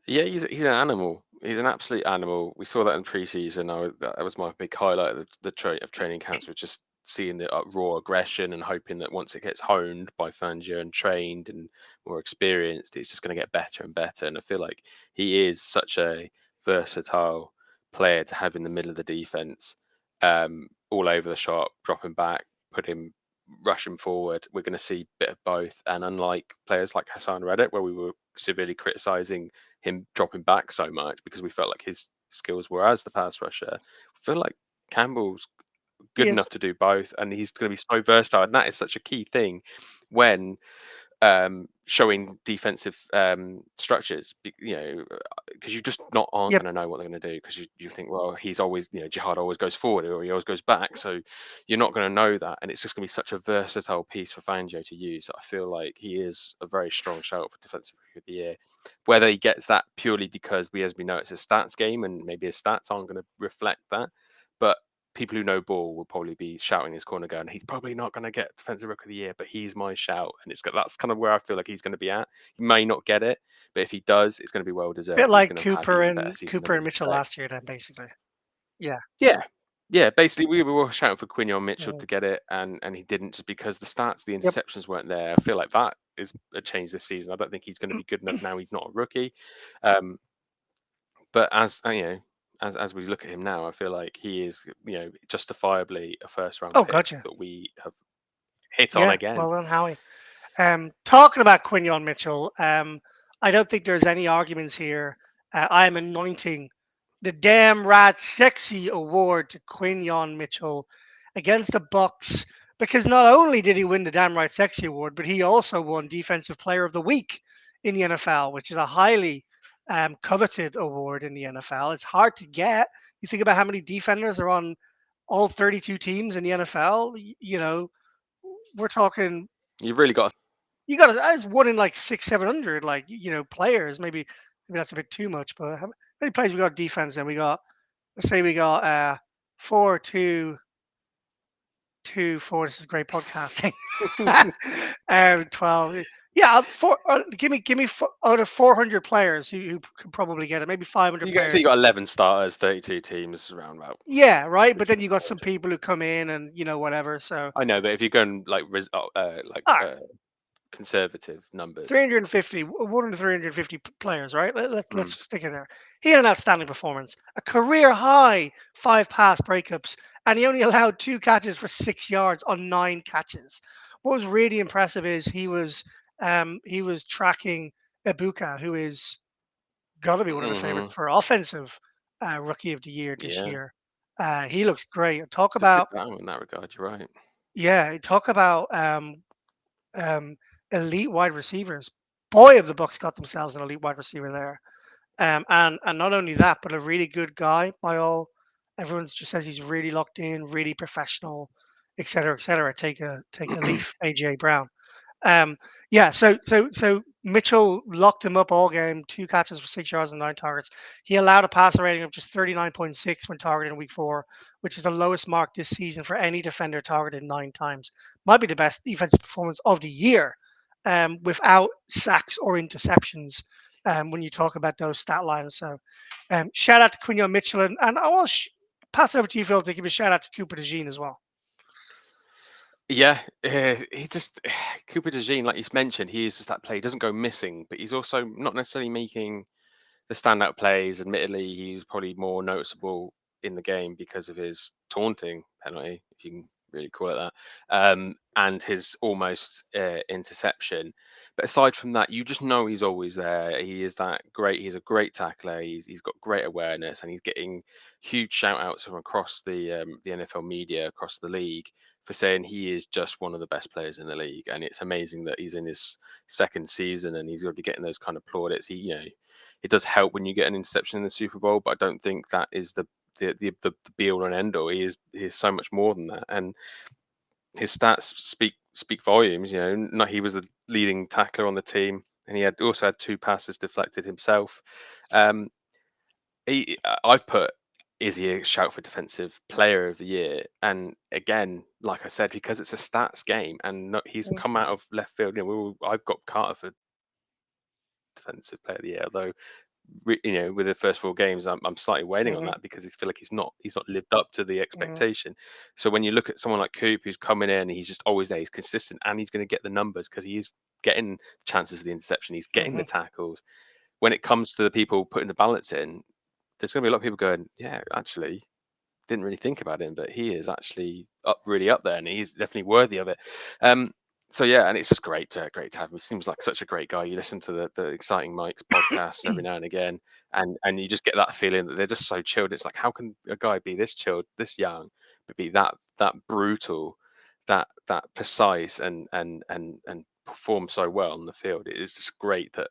[SPEAKER 2] Yeah, he's an animal. He's an absolute animal. We saw that in preseason. That was my big highlight of of training camps, was just seeing the raw aggression and hoping that once it gets honed by Fangio and trained and more experienced, it's just going to get better and better. And I feel like he is such a versatile player to have in the middle of the defense, all over the shop, dropping back, put him rushing forward. We're going to see a bit of both. And unlike players like Hassan Reddick, where we were severely criticizing him dropping back so much because we felt like his skills were as the pass rusher, I feel like Campbell's
[SPEAKER 1] He
[SPEAKER 2] good
[SPEAKER 1] is.
[SPEAKER 2] enough to do both, and he's going to be so versatile. And that is such a key thing when showing defensive structures, because you just not aren't
[SPEAKER 1] Yep.
[SPEAKER 2] going to know what they're going to do, because you think, well, he's always, Jihad always goes forward or he always goes back, so you're not going to know that, and it's just going to be such a versatile piece for Fangio to use. I feel like he is a very strong shout for Defensive Rookie of the Year. Whether he gets that purely because as we know it's a stats game and maybe his stats aren't going to reflect that, but people who know ball will probably be shouting his corner going, he's probably not going to get Defensive Rookie of the Year, but he's my shout. And that's kind of where I feel like he's going to be at. He may not get it, but if he does, it's going to be well deserved.
[SPEAKER 1] Bit
[SPEAKER 2] And he's
[SPEAKER 1] like
[SPEAKER 2] going to have had an even better season than
[SPEAKER 1] Cooper
[SPEAKER 2] we
[SPEAKER 1] and Mitchell
[SPEAKER 2] expect.
[SPEAKER 1] last year, then basically. Yeah.
[SPEAKER 2] Yeah. Yeah, basically, we were shouting for Quinion Mitchell
[SPEAKER 1] Mm.
[SPEAKER 2] to get it, and he didn't, just because the stats, the
[SPEAKER 1] Yep.
[SPEAKER 2] interceptions weren't there. I feel like that is a change this season. I don't think he's going to be good enough now. He's not a rookie. Um, but as we look at him now, I feel like he is, justifiably a first round
[SPEAKER 1] Oh,
[SPEAKER 2] pick
[SPEAKER 1] gotcha.
[SPEAKER 2] that we have hit on
[SPEAKER 1] Yeah.
[SPEAKER 2] again.
[SPEAKER 1] Well done, Howie. Talking about Quinion Mitchell, I don't think there's any arguments here. I am anointing the Damn Rat Sexy Award to Quinion Mitchell against the Bucs, because not only did he win the Damn Right Sexy Award, but he also won Defensive Player of the Week in the NFL, which is a highly coveted award in the NFL. It's hard to get. You think about how many defenders are on all 32 teams in the NFL. We're talking
[SPEAKER 2] You've really got
[SPEAKER 1] you got that's one in like 600, 700, like players. Maybe that's a bit too much, but how many players we got defense? And we got, let's say we got 4-2-2-4. This is great podcasting.
[SPEAKER 2] to.
[SPEAKER 1] 12. Yeah, give me out of 400 players who could probably get it, maybe 500
[SPEAKER 2] So you
[SPEAKER 1] players.
[SPEAKER 2] got 11 starters, 32 teams, around about.
[SPEAKER 1] Yeah, right. But
[SPEAKER 2] Which
[SPEAKER 1] then
[SPEAKER 2] is
[SPEAKER 1] you got
[SPEAKER 2] good.
[SPEAKER 1] some people who come in and whatever. So
[SPEAKER 2] I know, but if you're going like
[SPEAKER 1] all right,
[SPEAKER 2] conservative numbers,
[SPEAKER 1] 350, one of the 350 players, right? Let's
[SPEAKER 2] mm,
[SPEAKER 1] just stick it there. He had an outstanding performance, a career high 5 pass breakups, and he only allowed 2 catches for 6 yards on 9 catches. What was really impressive is he was tracking Ibuka, who is got to be one of the
[SPEAKER 2] hmm
[SPEAKER 1] favorites for offensive rookie of the year this
[SPEAKER 2] yeah,
[SPEAKER 1] year. He looks great. Talk
[SPEAKER 2] it's a good
[SPEAKER 1] about
[SPEAKER 2] battle in that regard. You're right.
[SPEAKER 1] yeah, talk about um, elite wide receivers. Boy, have the Bucks got themselves an elite wide receiver there. And not only that, but a really good guy by all. Everyone just says he's really locked in, really professional, et cetera, et cetera. Take a leaf, AJ Brown. Um, yeah, so Mitchell locked him up all game, 2 catches for 6 yards and 9 targets. He allowed a passer rating of just 39.6 when targeted in week 4, which is the lowest mark this season for any defender targeted 9 times. Might be the best defensive performance of the year, without sacks or interceptions. When you talk about those stat lines, so shout out to Quinion Mitchell, and I will pass it over to you, Phil, to give a shout out to Cooper DeJean as well.
[SPEAKER 2] Yeah, he just Cooper DeJean, like you mentioned, he is just that play. He doesn't go missing, but he's also not necessarily making the standout plays. Admittedly, he's probably more noticeable in the game because of his taunting penalty, if you can really call it that, and his almost interception. But aside from that, you just know he's always there. He is that great. He's a great tackler. He's got great awareness, and he's getting huge shout outs from across the NFL media, across the league, for saying he is just one of the best players in the league. And it's amazing that he's in his second season and he's already getting those kind of plaudits. It does help when you get an interception in the Super Bowl, but I don't think that is the be all and end all. He is so much more than that, and his stats speak volumes. He was the leading tackler on the team, and he had also had 2 passes deflected himself. Um, I've put, is he a shout for defensive player of the year? And again, like I said, because it's a stats game, and he's come out of left field. I've got Carter for defensive player of the year, although with the first 4 games, I'm slightly waiting on
[SPEAKER 1] Mm-hmm,
[SPEAKER 2] that because I feel like he's not lived up to the
[SPEAKER 1] hmm
[SPEAKER 2] expectation. So when you look at someone like Coop, who's coming in, he's just always there. He's consistent, and he's going to get the numbers because he is getting chances for the interception. He's getting
[SPEAKER 1] hmm
[SPEAKER 2] the tackles. When it comes to the people putting the balance in, there's going to be a lot of people going, yeah, actually, didn't really think about him, but he is actually really up there, and he's definitely worthy of it. Um, so yeah, and it's just great to have him. He seems like such a great guy. You listen to the Exciting Mike's podcast every now and again, and you just get that feeling that they're just so chilled. It's like, how can a guy be this chilled, this young, but be that brutal, that precise, and perform so well on the field? It is just great that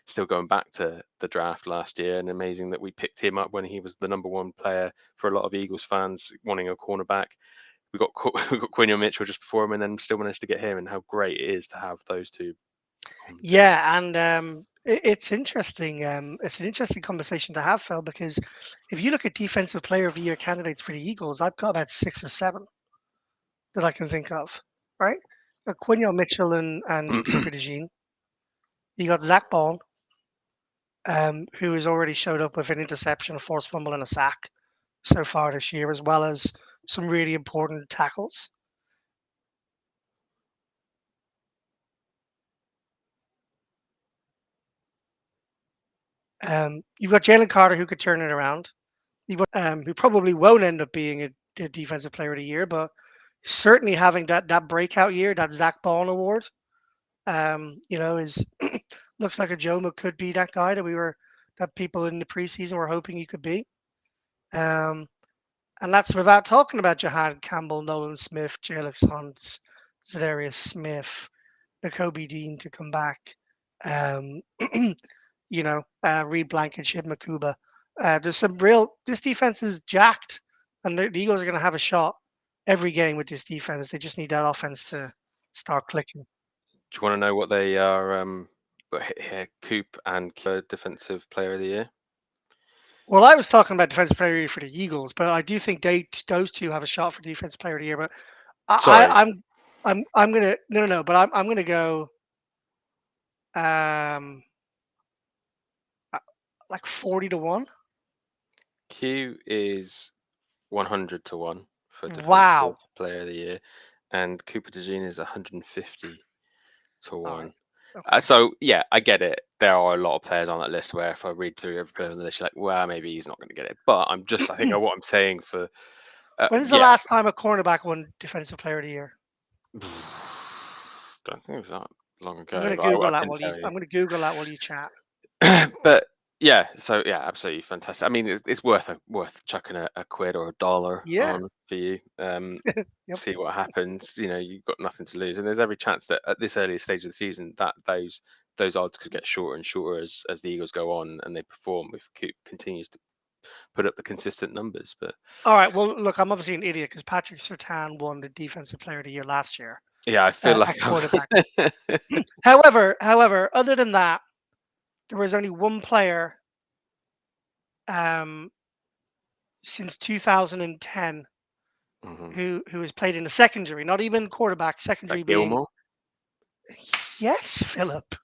[SPEAKER 2] still going back to the draft last year, and amazing that we picked him up when he was the number one player for a lot of Eagles fans wanting a cornerback. We got we got Quinion Mitchell just before him, and then still managed to get him. And how great it is to have those two on the team.
[SPEAKER 1] Yeah, and it's interesting. It's an interesting conversation to have, Phil, because if you look at defensive player of the year candidates for the Eagles, I've got about 6 or 7 that I can think of. Right, Quinion Mitchell and Cooper DeJean. You got Zach Ball, who has already showed up with an interception, a forced fumble, and a sack so far this year, as well as some really important tackles. You've got Jalen Carter, who could turn it around. Who probably won't end up being a defensive player of the year, but certainly having that breakout year, that Zach Ball award, is looks like a Joma could be that guy that people in the preseason were hoping he could be. Um, and that's without talking about Jahan Campbell, Nolan Smith, Jalix Hunt, Zadarius Smith, Nakobe Dean to come back. Um, Reed Blankenship, Makuba. There's some real. This defense is jacked, and the Eagles are going to have a shot every game with this defense. They just need that offense to start clicking.
[SPEAKER 2] Do you want to know what they are? Coop and defensive player of the year.
[SPEAKER 1] Well, I was talking about defensive player of the year for the Eagles, but I do think those two have a shot for defensive player of the year. But I,
[SPEAKER 2] Sorry,
[SPEAKER 1] I I'm gonna no, but I'm gonna go. Um, uh, like 40 to 1.
[SPEAKER 2] Q is 100 to 1 for defensive
[SPEAKER 1] Wow.
[SPEAKER 2] player of the year, and Cooper DeJean is 150 to
[SPEAKER 1] All right.
[SPEAKER 2] 1.
[SPEAKER 1] Okay.
[SPEAKER 2] So yeah, I get it. There are a lot of players on that list where if I read through every player on the list, you're like, well, maybe he's not going to get it. But I think what I'm saying for,
[SPEAKER 1] When's the
[SPEAKER 2] yeah,
[SPEAKER 1] last time a cornerback won Defensive Player of the Year?
[SPEAKER 2] don't think it was that long
[SPEAKER 1] I'm going
[SPEAKER 2] ago,
[SPEAKER 1] to
[SPEAKER 2] but I
[SPEAKER 1] Google that
[SPEAKER 2] couldn't
[SPEAKER 1] while you.
[SPEAKER 2] tell you.
[SPEAKER 1] I'm going to Google that while you chat.
[SPEAKER 2] But yeah, so yeah, absolutely fantastic. I mean, it's worth chucking a quid or a dollar
[SPEAKER 1] Yeah.
[SPEAKER 2] on for you.
[SPEAKER 1] Yep.
[SPEAKER 2] See what happens. You know, you've got nothing to lose, and there's every chance that at this early stage of the season that those odds could get shorter and shorter as the Eagles go on and they perform. If Coop continues to put up the consistent numbers, but
[SPEAKER 1] All right. Well, look, I'm obviously an idiot because Patrick Surtain won the Defensive Player of the Year last year
[SPEAKER 2] yeah, I feel
[SPEAKER 1] at
[SPEAKER 2] like I was.
[SPEAKER 1] quarterback. However, other than that, there was only one player um, since 2010
[SPEAKER 2] Mhm.
[SPEAKER 1] who has played in the secondary, not even quarterback, secondary being.
[SPEAKER 2] Gilmore.
[SPEAKER 1] Yes, Philip.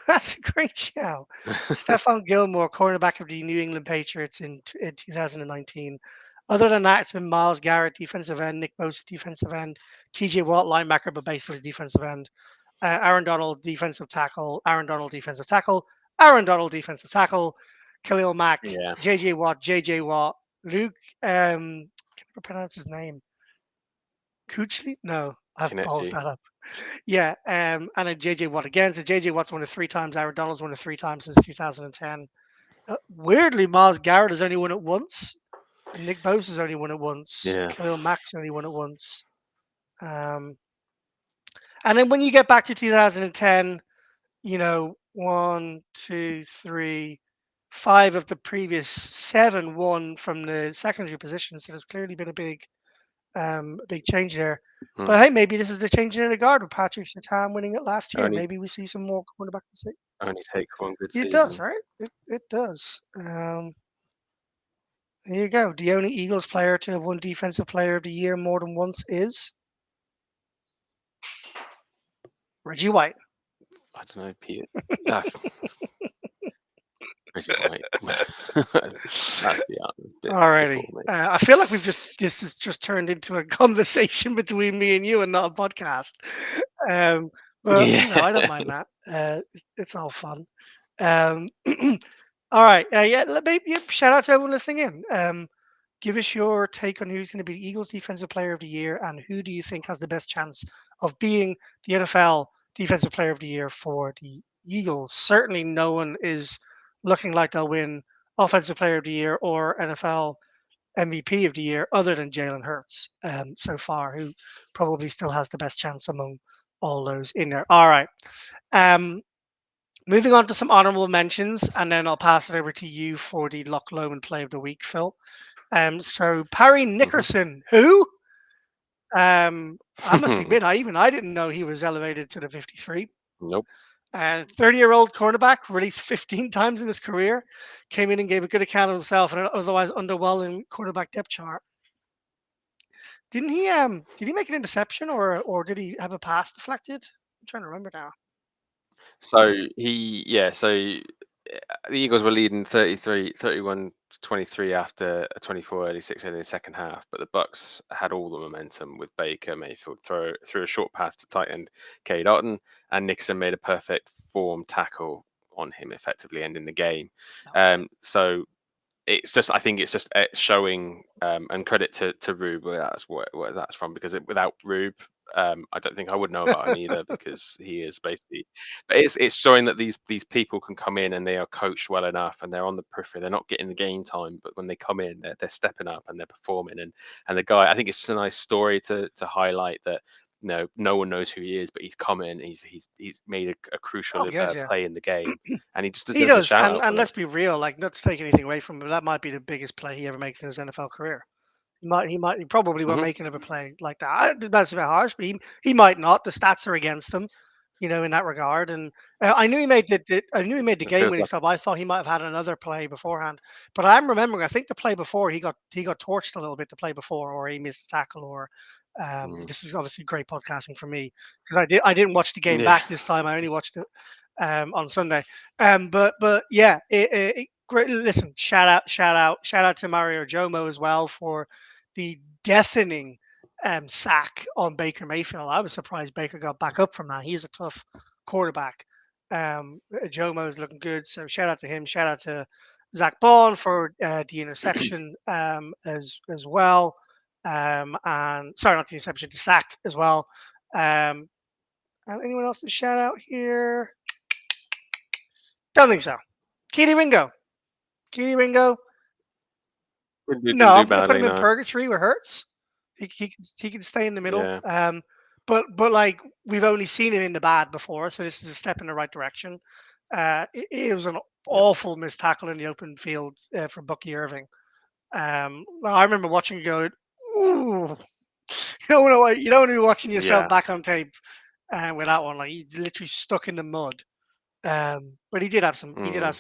[SPEAKER 1] That's a great show. Stephon Gilmore, cornerback of the New England Patriots in 2019. Other than that, it's been Miles Garrett, defensive end, Nick Bosa, defensive end, TJ Watt, linebacker, but basically defensive end, Aaron Donald, defensive tackle, Aaron Donald, defensive tackle, Aaron Donald, defensive tackle, Khalil Mack,
[SPEAKER 2] Yeah,
[SPEAKER 1] JJ Watt, Luke, can I pronounce his name? Kuechly? No, I've ballsed
[SPEAKER 2] Kenichi.
[SPEAKER 1] that up. Yeah, and then JJ Watt again. So JJ Watt's won it 3 times. Aaron Donald's won it 3 times since 2010. Weirdly, Miles Garrett has only won it once. And Nick Bosa's only won it once.
[SPEAKER 2] Yeah.
[SPEAKER 1] Khalil Mack's only won it once. Um, and then when you get back to 2010, one, two, three, five of the previous seven won from the secondary position. So there's clearly been a big change there.
[SPEAKER 2] Hmm.
[SPEAKER 1] But hey, maybe this is the changing of the guard with Patrick Surtain winning it last year.
[SPEAKER 2] Only
[SPEAKER 1] Maybe we see some more cornerback.
[SPEAKER 2] only takes one good
[SPEAKER 1] It does,
[SPEAKER 2] season.
[SPEAKER 1] right? It does. There you go. The only Eagles player to have won Defensive Player of the Year more than once is Reggie White.
[SPEAKER 2] I don't know, Peter. Ah, Reggie White. That's bit before
[SPEAKER 1] Alrighty.
[SPEAKER 2] me.
[SPEAKER 1] I feel like this has just turned into a conversation between me and you and not a podcast. Um, but
[SPEAKER 2] Yeah.
[SPEAKER 1] I don't mind that. It's all fun. Um, all right. Yeah. Yeah, shout out to everyone listening in. Give us your take on who's going to be the Eagles Defensive Player of the Year and who do you think has the best chance of being the NFL Defensive Player of the Year for the Eagles. Certainly, no one is looking like they'll win Offensive Player of the Year or NFL MVP of the Year other than Jalen Hurts so far, who probably still has the best chance among all those in there. All right. Um, Moving on to some honorable mentions, and then I'll pass it over to you for the Loch Lomond Play of the Week, Phil. So Parry
[SPEAKER 2] Mhm.
[SPEAKER 1] Nickerson, who I must admit, I didn't know he was elevated to the 53.
[SPEAKER 2] Nope.
[SPEAKER 1] 30-year-old cornerback, released 15 times in his career, came in and gave a good account of himself in an otherwise underwhelming quarterback depth chart. Did he make an interception or did he have a pass deflected? I'm trying to remember now.
[SPEAKER 2] So the Eagles were leading 31-23 after a 24 early 6 in the second half, but the Bucs had all the momentum with Baker Mayfield threw a short pass to tight end Cade Otton, and Nixon made a perfect form tackle on him, effectively ending the game.
[SPEAKER 1] Okay.
[SPEAKER 2] So I think it's just showing and credit to Rube where that's from, because without Rube, I don't think I would know about him either, because he is basically. But it's showing that these people can come in and they are coached well enough and they're on the periphery. They're not getting the game time, but when they come in, they're stepping up and they're performing. And the guy, I think it's a nice story to highlight that. No one knows who he is, but he's come in. He's made a crucial
[SPEAKER 1] Oh, good, yeah.
[SPEAKER 2] play in the game, and he just
[SPEAKER 1] He
[SPEAKER 2] deserves a
[SPEAKER 1] does,
[SPEAKER 2] shout
[SPEAKER 1] and
[SPEAKER 2] out for
[SPEAKER 1] let's
[SPEAKER 2] it.
[SPEAKER 1] be real, like not to take anything away from him, but that might be the biggest play he ever makes in his NFL career. He probably won't
[SPEAKER 2] Hmm.
[SPEAKER 1] make another play like that. That's a bit harsh, but he might not. The stats are against him, in that regard. And I knew he made I knew he made the
[SPEAKER 2] It
[SPEAKER 1] game
[SPEAKER 2] feels
[SPEAKER 1] winning
[SPEAKER 2] like.
[SPEAKER 1] stop. I thought he might have had another play beforehand, but I'm remembering. I think the play before he got torched a little bit. The play before, or he missed a tackle, or
[SPEAKER 2] Mm.
[SPEAKER 1] this is obviously great podcasting for me because I didn't watch the game
[SPEAKER 2] Yeah.
[SPEAKER 1] back this time. I only watched it. on Sunday. But yeah, great. Listen, shout out to Mario Jomo as well for the deafening sack on Baker Mayfield. I was surprised Baker got back up from that. He's a tough quarterback. Jomo is looking good, so shout out to him. Shout out to Zach Bond for the interception as well. And sorry, not the interception, the sack as well. Um, Anyone else to shout out here? Don't think so. Keely Ringo. Keely Ringo. No,
[SPEAKER 2] Didn't do
[SPEAKER 1] I'm going to put
[SPEAKER 2] badly,
[SPEAKER 1] him in
[SPEAKER 2] no.
[SPEAKER 1] purgatory where Hurts. He can stay in the middle.
[SPEAKER 2] Yeah,
[SPEAKER 1] But like we've only seen him in the bad before, so this is a step in the right direction. It was an
[SPEAKER 2] yeah.
[SPEAKER 1] awful missed tackle in the open field for Bucky Irving. Well, I remember watching it go, ooh, you don't want to be watching yourself
[SPEAKER 2] Yeah.
[SPEAKER 1] back on tape with that one. Like he literally stuck in the mud. But he did have some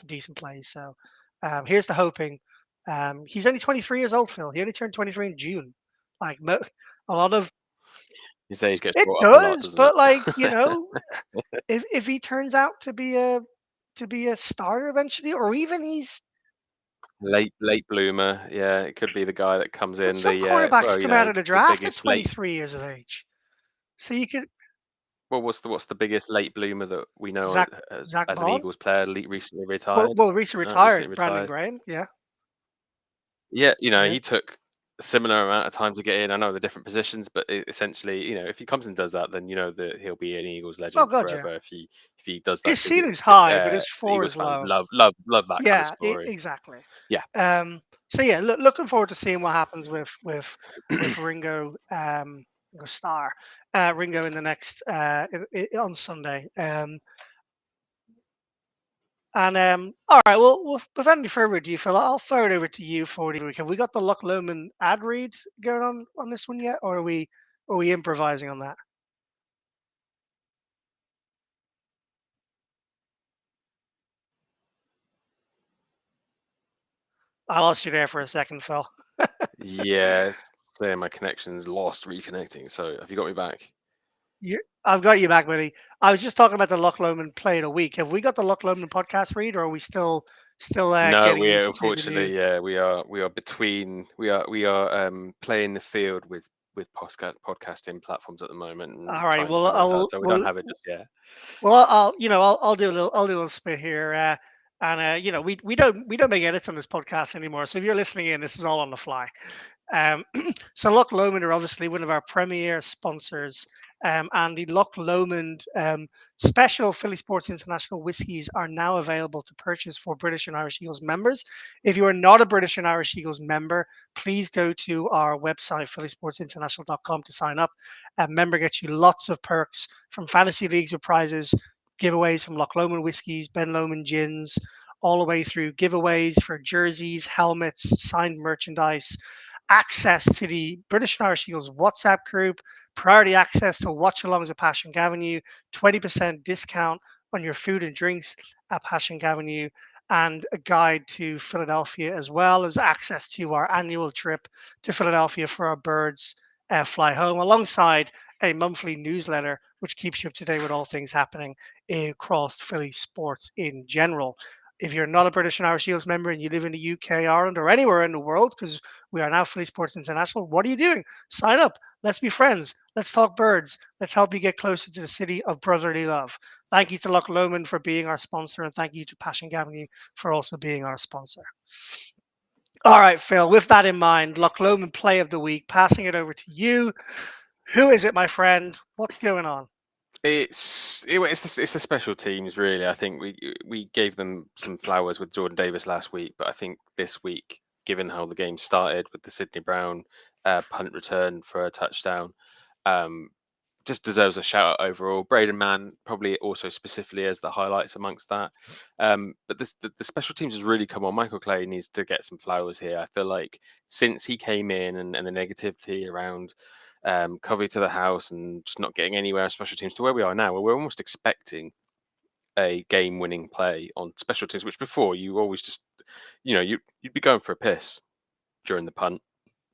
[SPEAKER 1] decent plays. So here's to hoping. He's only 23 years old, Phil. He only turned 23 in June. Like a lot of
[SPEAKER 2] His age gets
[SPEAKER 1] it
[SPEAKER 2] brought up a lot,
[SPEAKER 1] does,
[SPEAKER 2] doesn't
[SPEAKER 1] but like
[SPEAKER 2] it?
[SPEAKER 1] if he turns out to be a starter eventually, or even he's
[SPEAKER 2] Late bloomer. Yeah, it could be the guy that comes
[SPEAKER 1] but
[SPEAKER 2] in.
[SPEAKER 1] some
[SPEAKER 2] The
[SPEAKER 1] cornerbacks
[SPEAKER 2] well,
[SPEAKER 1] come out of the
[SPEAKER 2] the
[SPEAKER 1] draft at
[SPEAKER 2] biggest late.
[SPEAKER 1] 23 years of age. So you could
[SPEAKER 2] Well, what's the biggest late bloomer that we know
[SPEAKER 1] Zach Zach
[SPEAKER 2] as an
[SPEAKER 1] Bond.
[SPEAKER 2] Eagles player recently
[SPEAKER 1] Well,
[SPEAKER 2] retired?
[SPEAKER 1] well, recently
[SPEAKER 2] No, recently
[SPEAKER 1] retired, Brandon
[SPEAKER 2] retired.
[SPEAKER 1] Graham. Yeah,
[SPEAKER 2] Yeah,
[SPEAKER 1] yeah.
[SPEAKER 2] he took a similar amount of time to get in. I know the different positions, but essentially, if he comes and does that, then you know that he'll be an Eagles
[SPEAKER 1] Oh
[SPEAKER 2] legend
[SPEAKER 1] God, yeah.
[SPEAKER 2] forever if he does that
[SPEAKER 1] His
[SPEAKER 2] because
[SPEAKER 1] ceiling's high, but his floor
[SPEAKER 2] Eagles
[SPEAKER 1] is
[SPEAKER 2] fans
[SPEAKER 1] low.
[SPEAKER 2] love that kind of
[SPEAKER 1] Yeah,
[SPEAKER 2] story.
[SPEAKER 1] exactly.
[SPEAKER 2] Yeah,
[SPEAKER 1] So yeah, looking forward to seeing what happens with Ringo in the next on Sunday. And all right, well, without any further ado, Phil, I'll throw it over to you for the week. Have we got the Loch Lomond ad read going on this one yet, or are we improvising on that? I lost you there for a second, Phil.
[SPEAKER 2] yeah. Saying my connection's lost reconnecting. So have you got me back?
[SPEAKER 1] I've got you back, buddy. I was just talking about the Loch Lomond play of the week. Have we got the Loch Lomond podcast read, or are we still
[SPEAKER 2] No,
[SPEAKER 1] getting
[SPEAKER 2] we are
[SPEAKER 1] used to the new?
[SPEAKER 2] unfortunately, yeah, we are between we are playing the field with podcasting platforms at the moment and
[SPEAKER 1] All right.
[SPEAKER 2] trying to
[SPEAKER 1] Well,
[SPEAKER 2] figure that out.
[SPEAKER 1] I'll
[SPEAKER 2] So we don't
[SPEAKER 1] well,
[SPEAKER 2] have it just yet.
[SPEAKER 1] well, I'll do a little spit here. And we don't make edits on this podcast anymore. So if you're listening in, this is all on the fly. Um, so Loch Lomond are obviously one of our premier sponsors, and the Loch Lomond special Philly Sports International whiskies are now available to purchase for British and Irish Eagles members. If you are not a British and Irish Eagles member, please go to our website, phillysportsinternational.com, to sign up. A member gets you lots of perks from fantasy leagues with prizes, giveaways from Loch Lomond whiskies, Ben Lomond gins, all the way through giveaways for jerseys, helmets, signed merchandise, access to the British and Irish Eagles WhatsApp group, priority access to watch alongs at Passion Avenue, 20% discount on your food and drinks at Passion Avenue, and a guide to Philadelphia, as well as access to our annual trip to Philadelphia for our birds fly home, alongside a monthly newsletter which keeps you up to date with all things happening across Philly sports in general. If you're not a British and Irish Eagles member and you live in the UK, Ireland, or anywhere in the world, because we are now Philly Sports International, what are you doing? Sign up. Let's be friends. Let's talk birds. Let's help you get closer to the city of brotherly love. Thank you to Loch Lomond for being our sponsor, and thank you to Passion Avenue for also being our sponsor. All right, Phil, with that in mind, Loch Lomond play of the week, passing it over to you. Who is it, my friend? What's going on?
[SPEAKER 2] It's the special teams really. I think we gave them some flowers with Jordan Davis last week, but I think this week, given how the game started with the Sydney Brown punt return for a touchdown, um, just deserves a shout out overall. Braden Mann probably also specifically as the highlights amongst that. But the special teams has really come on. Michael Clay needs to get some flowers here. I feel like since he came in and the negativity around Covey to the house and just not getting anywhere on special teams to where we are now, where we're almost expecting a game-winning play on special teams, which before you always just, you'd be going for a piss during the punt,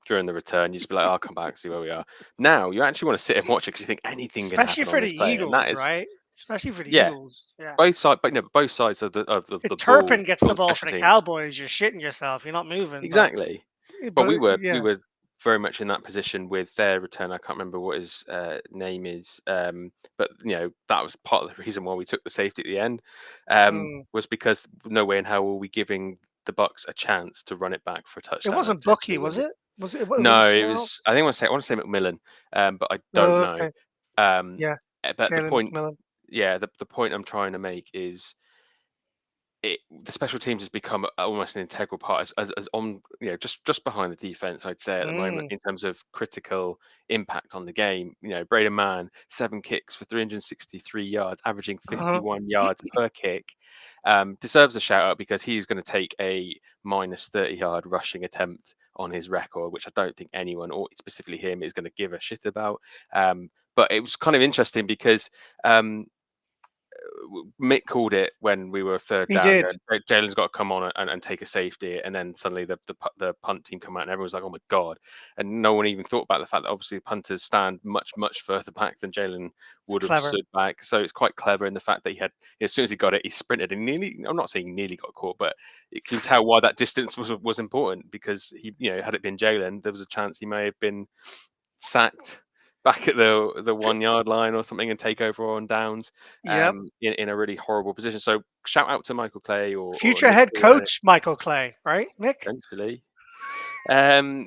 [SPEAKER 2] during the return. You'd just be like, "I'll come back, see where we are." Now you actually want to sit and watch it because you think anything can
[SPEAKER 1] Especially
[SPEAKER 2] happen on
[SPEAKER 1] for the
[SPEAKER 2] this play, and that
[SPEAKER 1] Eagles,
[SPEAKER 2] is
[SPEAKER 1] right? especially for the
[SPEAKER 2] Yeah,
[SPEAKER 1] Eagles. Yeah.
[SPEAKER 2] both sides, but both sides of
[SPEAKER 1] If
[SPEAKER 2] the ball
[SPEAKER 1] Turpin gets the
[SPEAKER 2] on
[SPEAKER 1] ball for
[SPEAKER 2] special
[SPEAKER 1] the
[SPEAKER 2] teams.
[SPEAKER 1] Cowboys, you're shitting yourself. You're not moving.
[SPEAKER 2] Exactly. But
[SPEAKER 1] But
[SPEAKER 2] we
[SPEAKER 1] yeah.
[SPEAKER 2] were very much in that position with their return. I can't remember what his name is, but that was part of the reason why we took the safety at the end,
[SPEAKER 1] Mm.
[SPEAKER 2] was because no way in hell were we giving the Bucks a chance to run it back for a
[SPEAKER 1] It
[SPEAKER 2] touchdown and
[SPEAKER 1] wasn't Bucky,
[SPEAKER 2] potentially
[SPEAKER 1] was
[SPEAKER 2] win it.
[SPEAKER 1] it? Was it?
[SPEAKER 2] No,
[SPEAKER 1] Was
[SPEAKER 2] it
[SPEAKER 1] someone
[SPEAKER 2] was.
[SPEAKER 1] else?
[SPEAKER 2] I think I want to say McMillan, but I don't
[SPEAKER 1] Oh,
[SPEAKER 2] know.
[SPEAKER 1] okay.
[SPEAKER 2] Um,
[SPEAKER 1] Yeah,
[SPEAKER 2] but the
[SPEAKER 1] Jalen
[SPEAKER 2] point,
[SPEAKER 1] McMillan.
[SPEAKER 2] yeah, the point I'm trying to make is the special teams has become almost an integral part as on just behind the defense, I'd say at the moment,
[SPEAKER 1] Mm.
[SPEAKER 2] in terms of critical impact on the game. Braden Mann, 7 kicks for 363 yards, averaging
[SPEAKER 1] Uh-huh.
[SPEAKER 2] 51 yards per kick, deserves a shout out because he's going to take a minus 30-yard rushing attempt on his record, which I don't think anyone, or specifically him, is going to give a shit about. But it was kind of interesting because um, Mick called it when we were third
[SPEAKER 1] He
[SPEAKER 2] down.
[SPEAKER 1] did.
[SPEAKER 2] Going, Jalen's got to come on and take a safety, and then suddenly the punt team come out, and everyone's like, "Oh my god!" And no one even thought about the fact that obviously the punters stand much further back than Jalen
[SPEAKER 1] It's
[SPEAKER 2] would have
[SPEAKER 1] clever.
[SPEAKER 2] stood back. So it's quite clever in the fact that he had, as soon as he got it, he sprinted and nearly. I'm not saying he nearly got caught, but you can tell why that distance was important because he, had it been Jalen, there was a chance he may have been sacked back at the 1 yard line or something and take over on downs,
[SPEAKER 1] Yep.
[SPEAKER 2] in a really horrible position. So shout out to Michael Clay or
[SPEAKER 1] Future
[SPEAKER 2] Nick
[SPEAKER 1] head
[SPEAKER 2] Sirianni,
[SPEAKER 1] coach Michael Clay, right, Nick?
[SPEAKER 2] essentially. Um,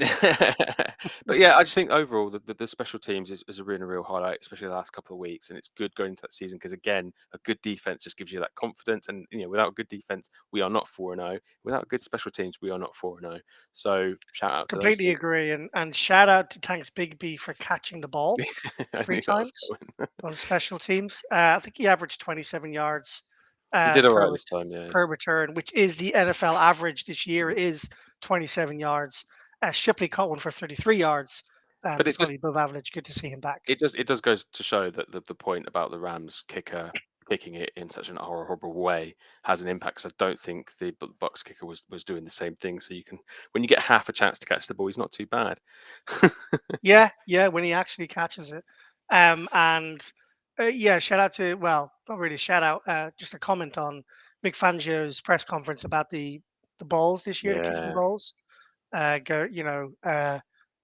[SPEAKER 2] but yeah, I just think overall the special teams is a really real highlight, especially the last couple of weeks, and it's good going into that season because again, a good defense just gives you that confidence, and without a good defense, we are not 4-0. Without good special teams, we are not 4-0. So shout out to those
[SPEAKER 1] Completely
[SPEAKER 2] two.
[SPEAKER 1] agree. And shout out to Tanks Bigby for catching the ball
[SPEAKER 2] I
[SPEAKER 1] three
[SPEAKER 2] knew that was
[SPEAKER 1] times
[SPEAKER 2] coming.
[SPEAKER 1] on special teams. I think he averaged 27 yards
[SPEAKER 2] He did all right
[SPEAKER 1] per
[SPEAKER 2] this time, yeah.
[SPEAKER 1] per return, which is the NFL average this year is 27 yards. Shipley caught one for 33 yards,
[SPEAKER 2] But
[SPEAKER 1] slightly above average. Good to see him back.
[SPEAKER 2] it does goes to show that the point about the Rams kicker kicking it in such an horrible way has an impact. 'Cause I don't think the Bucks kicker was doing the same thing. So you can, when you get half a chance to catch the ball, he's not too bad.
[SPEAKER 1] Yeah, yeah, when he actually catches it. And yeah, shout out to, well, not really shout out, just a comment on Big Fangio's press conference about the balls this year, the kicking
[SPEAKER 2] Yeah.
[SPEAKER 1] balls.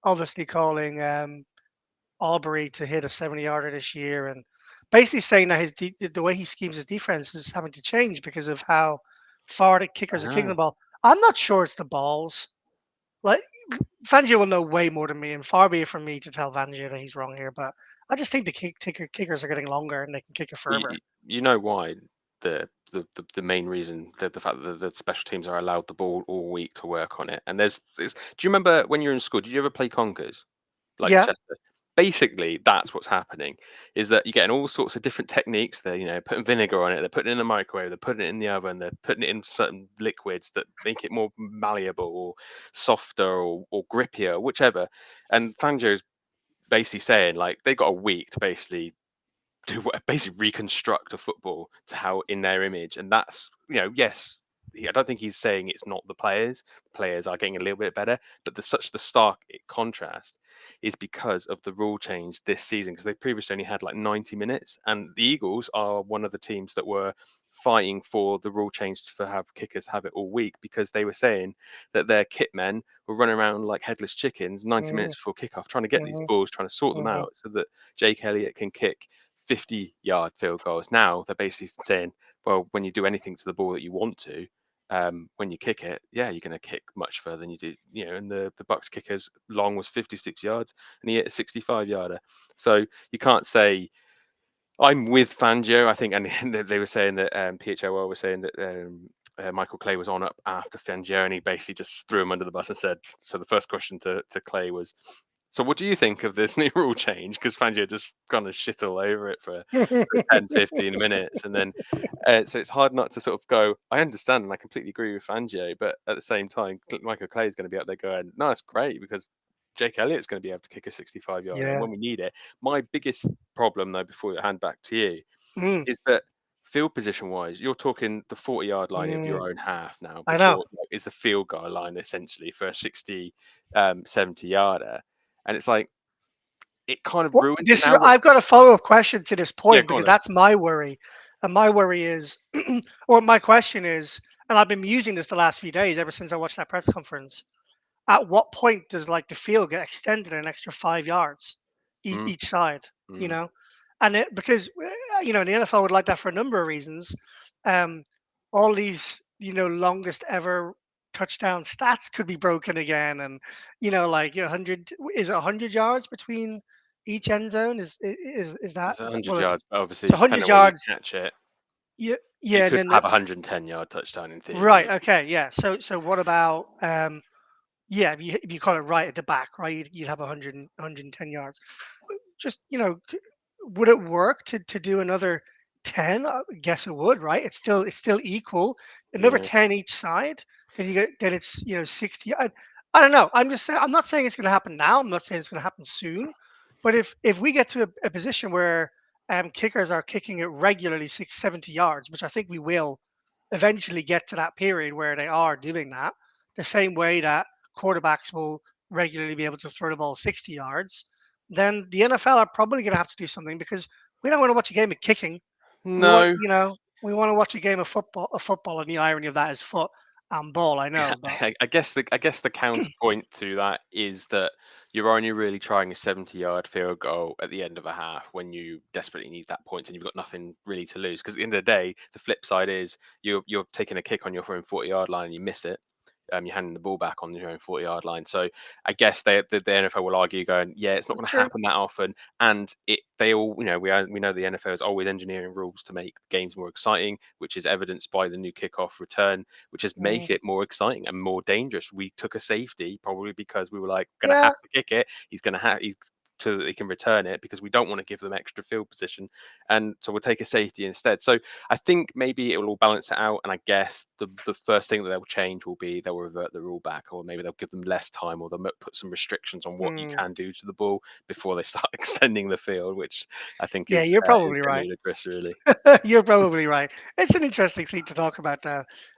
[SPEAKER 1] Obviously calling Aubrey to hit a 70-yarder this year, and basically saying that the way he schemes his defense is having to change because of how far the
[SPEAKER 2] I
[SPEAKER 1] kickers are kicking
[SPEAKER 2] know.
[SPEAKER 1] the ball. I'm not sure it's the balls. Like, Fangio will know way more than me, and far be it from me to tell Fangio that he's wrong here. But I just think the kickers are getting longer and they can kick it
[SPEAKER 2] Well,
[SPEAKER 1] further.
[SPEAKER 2] you know why the main reason, the fact that the special teams are allowed the ball all week to work on it. And do you remember when you were in school? Did you ever play conkers? Like
[SPEAKER 1] Yeah.
[SPEAKER 2] Chester. Basically, that's what's happening. Is that you're getting all sorts of different techniques. They're putting vinegar on it. They're putting it in the microwave. They're putting it in the oven. They're putting it in certain liquids that make it more malleable or softer or grippier, whichever. And Fangio's basically saying like they got a week to basically basically reconstruct a football to how in their image, and that's yes. I don't think he's saying it's not the players. The players are getting a little bit better, but the stark contrast is because of the rule change this season. Because they previously only had like 90 minutes, and the Eagles are one of the teams that were fighting for the rule change to have kickers have it all week because they were saying that their kit men were running around like headless chickens 90
[SPEAKER 1] Hmm.
[SPEAKER 2] minutes before kickoff, trying to get these
[SPEAKER 1] Hmm.
[SPEAKER 2] balls, trying to sort them
[SPEAKER 1] Hmm.
[SPEAKER 2] out so that Jake Elliott can kick 50-yard field goals. Now they're basically saying, well, when you do anything to the ball that you want to, when you kick it, yeah, you're going to kick much further than you do. And the Bucks kickers long was 56 yards, and he hit a 65-yarder. So you can't say I'm with Fangio. I think, and they were saying that PHOL was saying that Michael Clay was on up after Fangio, and he basically just threw him under the bus and said. So the first question to Clay was, so what do you think of this new rule change? Because Fangio just kind of shit all over it for 10, 15 minutes. And then, so it's hard not to sort of go, I understand and I completely agree with Fangio. But at the same time, Michael Clay is going to be up there going, no, it's great because Jake Elliott's going to be able to kick a 65-yarder. And
[SPEAKER 1] Yeah.
[SPEAKER 2] when we need it, my biggest problem, though, before I hand back to you,
[SPEAKER 1] Mm.
[SPEAKER 2] is that field position wise, you're talking the 40-yard line of
[SPEAKER 1] Mm.
[SPEAKER 2] your own half now
[SPEAKER 1] I know.
[SPEAKER 2] before is the field goal line essentially for a 60, 70-yarder. And it's like, it kind of
[SPEAKER 1] Well,
[SPEAKER 2] ruins
[SPEAKER 1] this is
[SPEAKER 2] now.
[SPEAKER 1] I've got a follow-up question to this
[SPEAKER 2] Yeah,
[SPEAKER 1] point
[SPEAKER 2] go on
[SPEAKER 1] because
[SPEAKER 2] then.
[SPEAKER 1] that's my worry. And my worry is, or my question is, and I've been using this the last few days ever since I watched that press conference. At what point does like the field get extended an extra 5 yards
[SPEAKER 2] Mm,
[SPEAKER 1] each side? You
[SPEAKER 2] mm.
[SPEAKER 1] know, and because the NFL would like that for a number of reasons. Um, all these longest ever touchdown stats could be broken again, and like 100 is it 100 yards between each end zone? Is that
[SPEAKER 2] It's
[SPEAKER 1] is that
[SPEAKER 2] 100
[SPEAKER 1] well?
[SPEAKER 2] yards, but
[SPEAKER 1] It's
[SPEAKER 2] obviously, depending
[SPEAKER 1] 100
[SPEAKER 2] on where you
[SPEAKER 1] yards.
[SPEAKER 2] catch it,
[SPEAKER 1] Yeah,
[SPEAKER 2] you
[SPEAKER 1] yeah, and
[SPEAKER 2] could
[SPEAKER 1] then
[SPEAKER 2] have a 110-yard touchdown in
[SPEAKER 1] right.
[SPEAKER 2] theory.
[SPEAKER 1] Okay, yeah. So what about yeah, if you call it right at the back, right, you'd have 100, 110 yards. Just, would it work to do another 10? I guess it would, right? It's still equal. Another
[SPEAKER 2] Yeah.
[SPEAKER 1] 10 each side. Then it's 60. I don't know. I'm just saying. I'm not saying it's going to happen now. I'm not saying it's going to happen soon. But if we get to a position where kickers are kicking it regularly 70 yards, which I think we will eventually get to that period where they are doing that, the same way that quarterbacks will regularly be able to throw the ball 60 yards, then the NFL are probably going to have to do something because we don't want to watch a game of kicking. We want,
[SPEAKER 2] No,
[SPEAKER 1] we want to watch a game of football. A football, and the irony of that is foot and ball. I know, but
[SPEAKER 2] I guess the counterpoint to that is that you're only really trying a 70-yard field goal at the end of a half when you desperately need that point and you've got nothing really to lose. Because at the end of the day, the flip side is you're taking a kick on your own 40-yard line and you miss it. You're handing the ball back on your own 40-yard line. So I guess the NFL will argue, going, yeah, it's not
[SPEAKER 1] it's
[SPEAKER 2] going to
[SPEAKER 1] true.
[SPEAKER 2] happen that often, and they all, we know the NFL is always engineering rules to make games more exciting, which is evidenced by the new kickoff return, which has
[SPEAKER 1] Mm,
[SPEAKER 2] made it more exciting and more dangerous. We took a safety probably because we were like going to
[SPEAKER 1] yeah,
[SPEAKER 2] have to kick it. He's so that he can return it because we don't want to give them extra field position, and so we'll take a safety instead. So I think maybe it will all balance it out, and I guess the first thing that they'll change will be they'll revert the rule back, or maybe they'll give them less time, or they'll put some restrictions on what you
[SPEAKER 1] mm,
[SPEAKER 2] can do to the ball before they start extending the field, which I think
[SPEAKER 1] yeah.
[SPEAKER 2] is
[SPEAKER 1] You're
[SPEAKER 2] is
[SPEAKER 1] probably
[SPEAKER 2] getting
[SPEAKER 1] right.
[SPEAKER 2] ludicrous, really.
[SPEAKER 1] You're probably right. It's an interesting thing to talk about.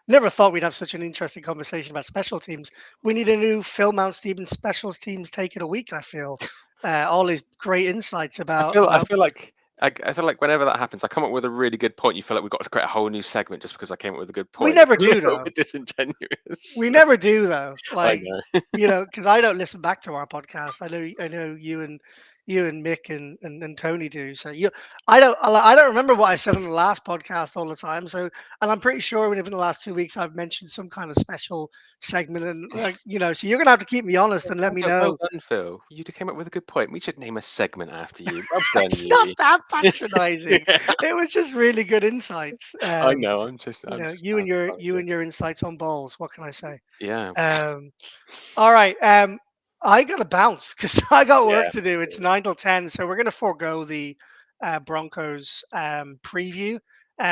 [SPEAKER 1] Never thought we'd have such an interesting conversation about special teams. We need a new Phil Mount Stevens special teams take it a week. I feel all these great insights
[SPEAKER 2] I
[SPEAKER 1] about
[SPEAKER 2] feel I
[SPEAKER 1] about.
[SPEAKER 2] feel like I feel like whenever that happens, I come up with a really good point. You feel like we've got to create a whole new segment just because I came up with a good
[SPEAKER 1] We
[SPEAKER 2] point.
[SPEAKER 1] never
[SPEAKER 2] It's a
[SPEAKER 1] do
[SPEAKER 2] little
[SPEAKER 1] though.
[SPEAKER 2] bit disingenuous.
[SPEAKER 1] We never do though.
[SPEAKER 2] I
[SPEAKER 1] Like,
[SPEAKER 2] know.
[SPEAKER 1] because I don't listen back to our podcast. I know you and Mick and Tony do. So I don't remember what I said on the last podcast all the time. So, and I'm pretty sure within the last 2 weeks I've mentioned some kind of special segment, and so you're gonna have to keep me honest and let me
[SPEAKER 2] Well
[SPEAKER 1] know.
[SPEAKER 2] done, Phil. You came up with a good point. We should name a segment after you. Well done,
[SPEAKER 1] It's not
[SPEAKER 2] you.
[SPEAKER 1] that patronizing.
[SPEAKER 2] Yeah,
[SPEAKER 1] It was just really good insights.
[SPEAKER 2] I know. I'm just
[SPEAKER 1] You and
[SPEAKER 2] having
[SPEAKER 1] your
[SPEAKER 2] fun
[SPEAKER 1] you
[SPEAKER 2] with it.
[SPEAKER 1] and your insights on balls. What can I say?
[SPEAKER 2] Yeah,
[SPEAKER 1] Um, All right. I gotta bounce because I got work
[SPEAKER 2] yeah,
[SPEAKER 1] to do. It's 9 till 10, so we're gonna forego the Broncos preview.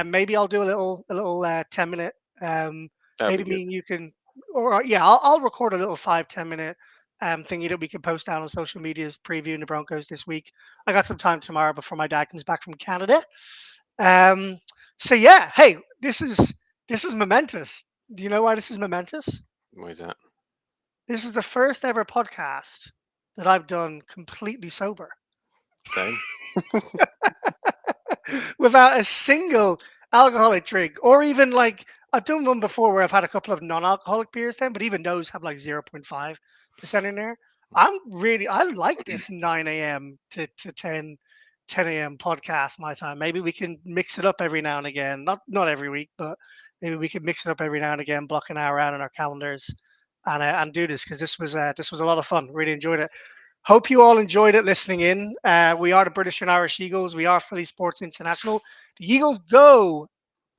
[SPEAKER 1] Maybe I'll do a little 10 minute. Um,
[SPEAKER 2] that'd be
[SPEAKER 1] maybe
[SPEAKER 2] good.
[SPEAKER 1] me and you can, or yeah, I'll record a little 5-10 minute thingy that we can post down on social medias previewing the Broncos this week. I got some time tomorrow before my dad comes back from Canada. Um, so yeah, hey, this is momentous. Do you know why this is momentous?
[SPEAKER 2] What is that?
[SPEAKER 1] This is the first ever podcast that I've done completely sober,
[SPEAKER 2] Same.
[SPEAKER 1] without a single alcoholic drink, or even like I've done one before where I've had a couple of non-alcoholic beers then, but even those have like 0.5% in there. I like this 9 a.m. to 10 a.m. podcast my time. Maybe we can mix it up every now and again. Not every week, but maybe we can mix it up every now and again, block an hour out in our calendars and do this because this was a lot of fun. Really enjoyed it. Hope you all enjoyed it listening in. We are the British and Irish Eagles. We are Philly Sports International. The Eagles go.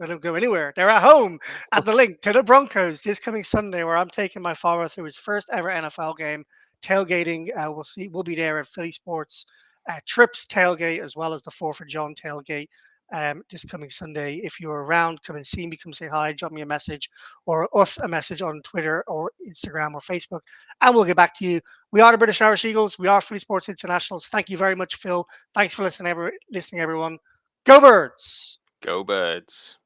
[SPEAKER 1] They don't go anywhere. They're at home at the link to the Broncos this coming Sunday, where I'm taking my father through his first ever NFL game. Tailgating. We'll see. We'll be there at Philly Sports Trips tailgate as well as the 4 for John tailgate this coming Sunday. If you're around, come and see me. Come say hi. Drop me a message or us a message on Twitter or Instagram or Facebook, and we'll get back to you. We are the British and Irish Eagles. We are Free Sports Internationals. Thank you very much, Phil. Thanks for listening, everyone. Go Birds!
[SPEAKER 2] Go Birds.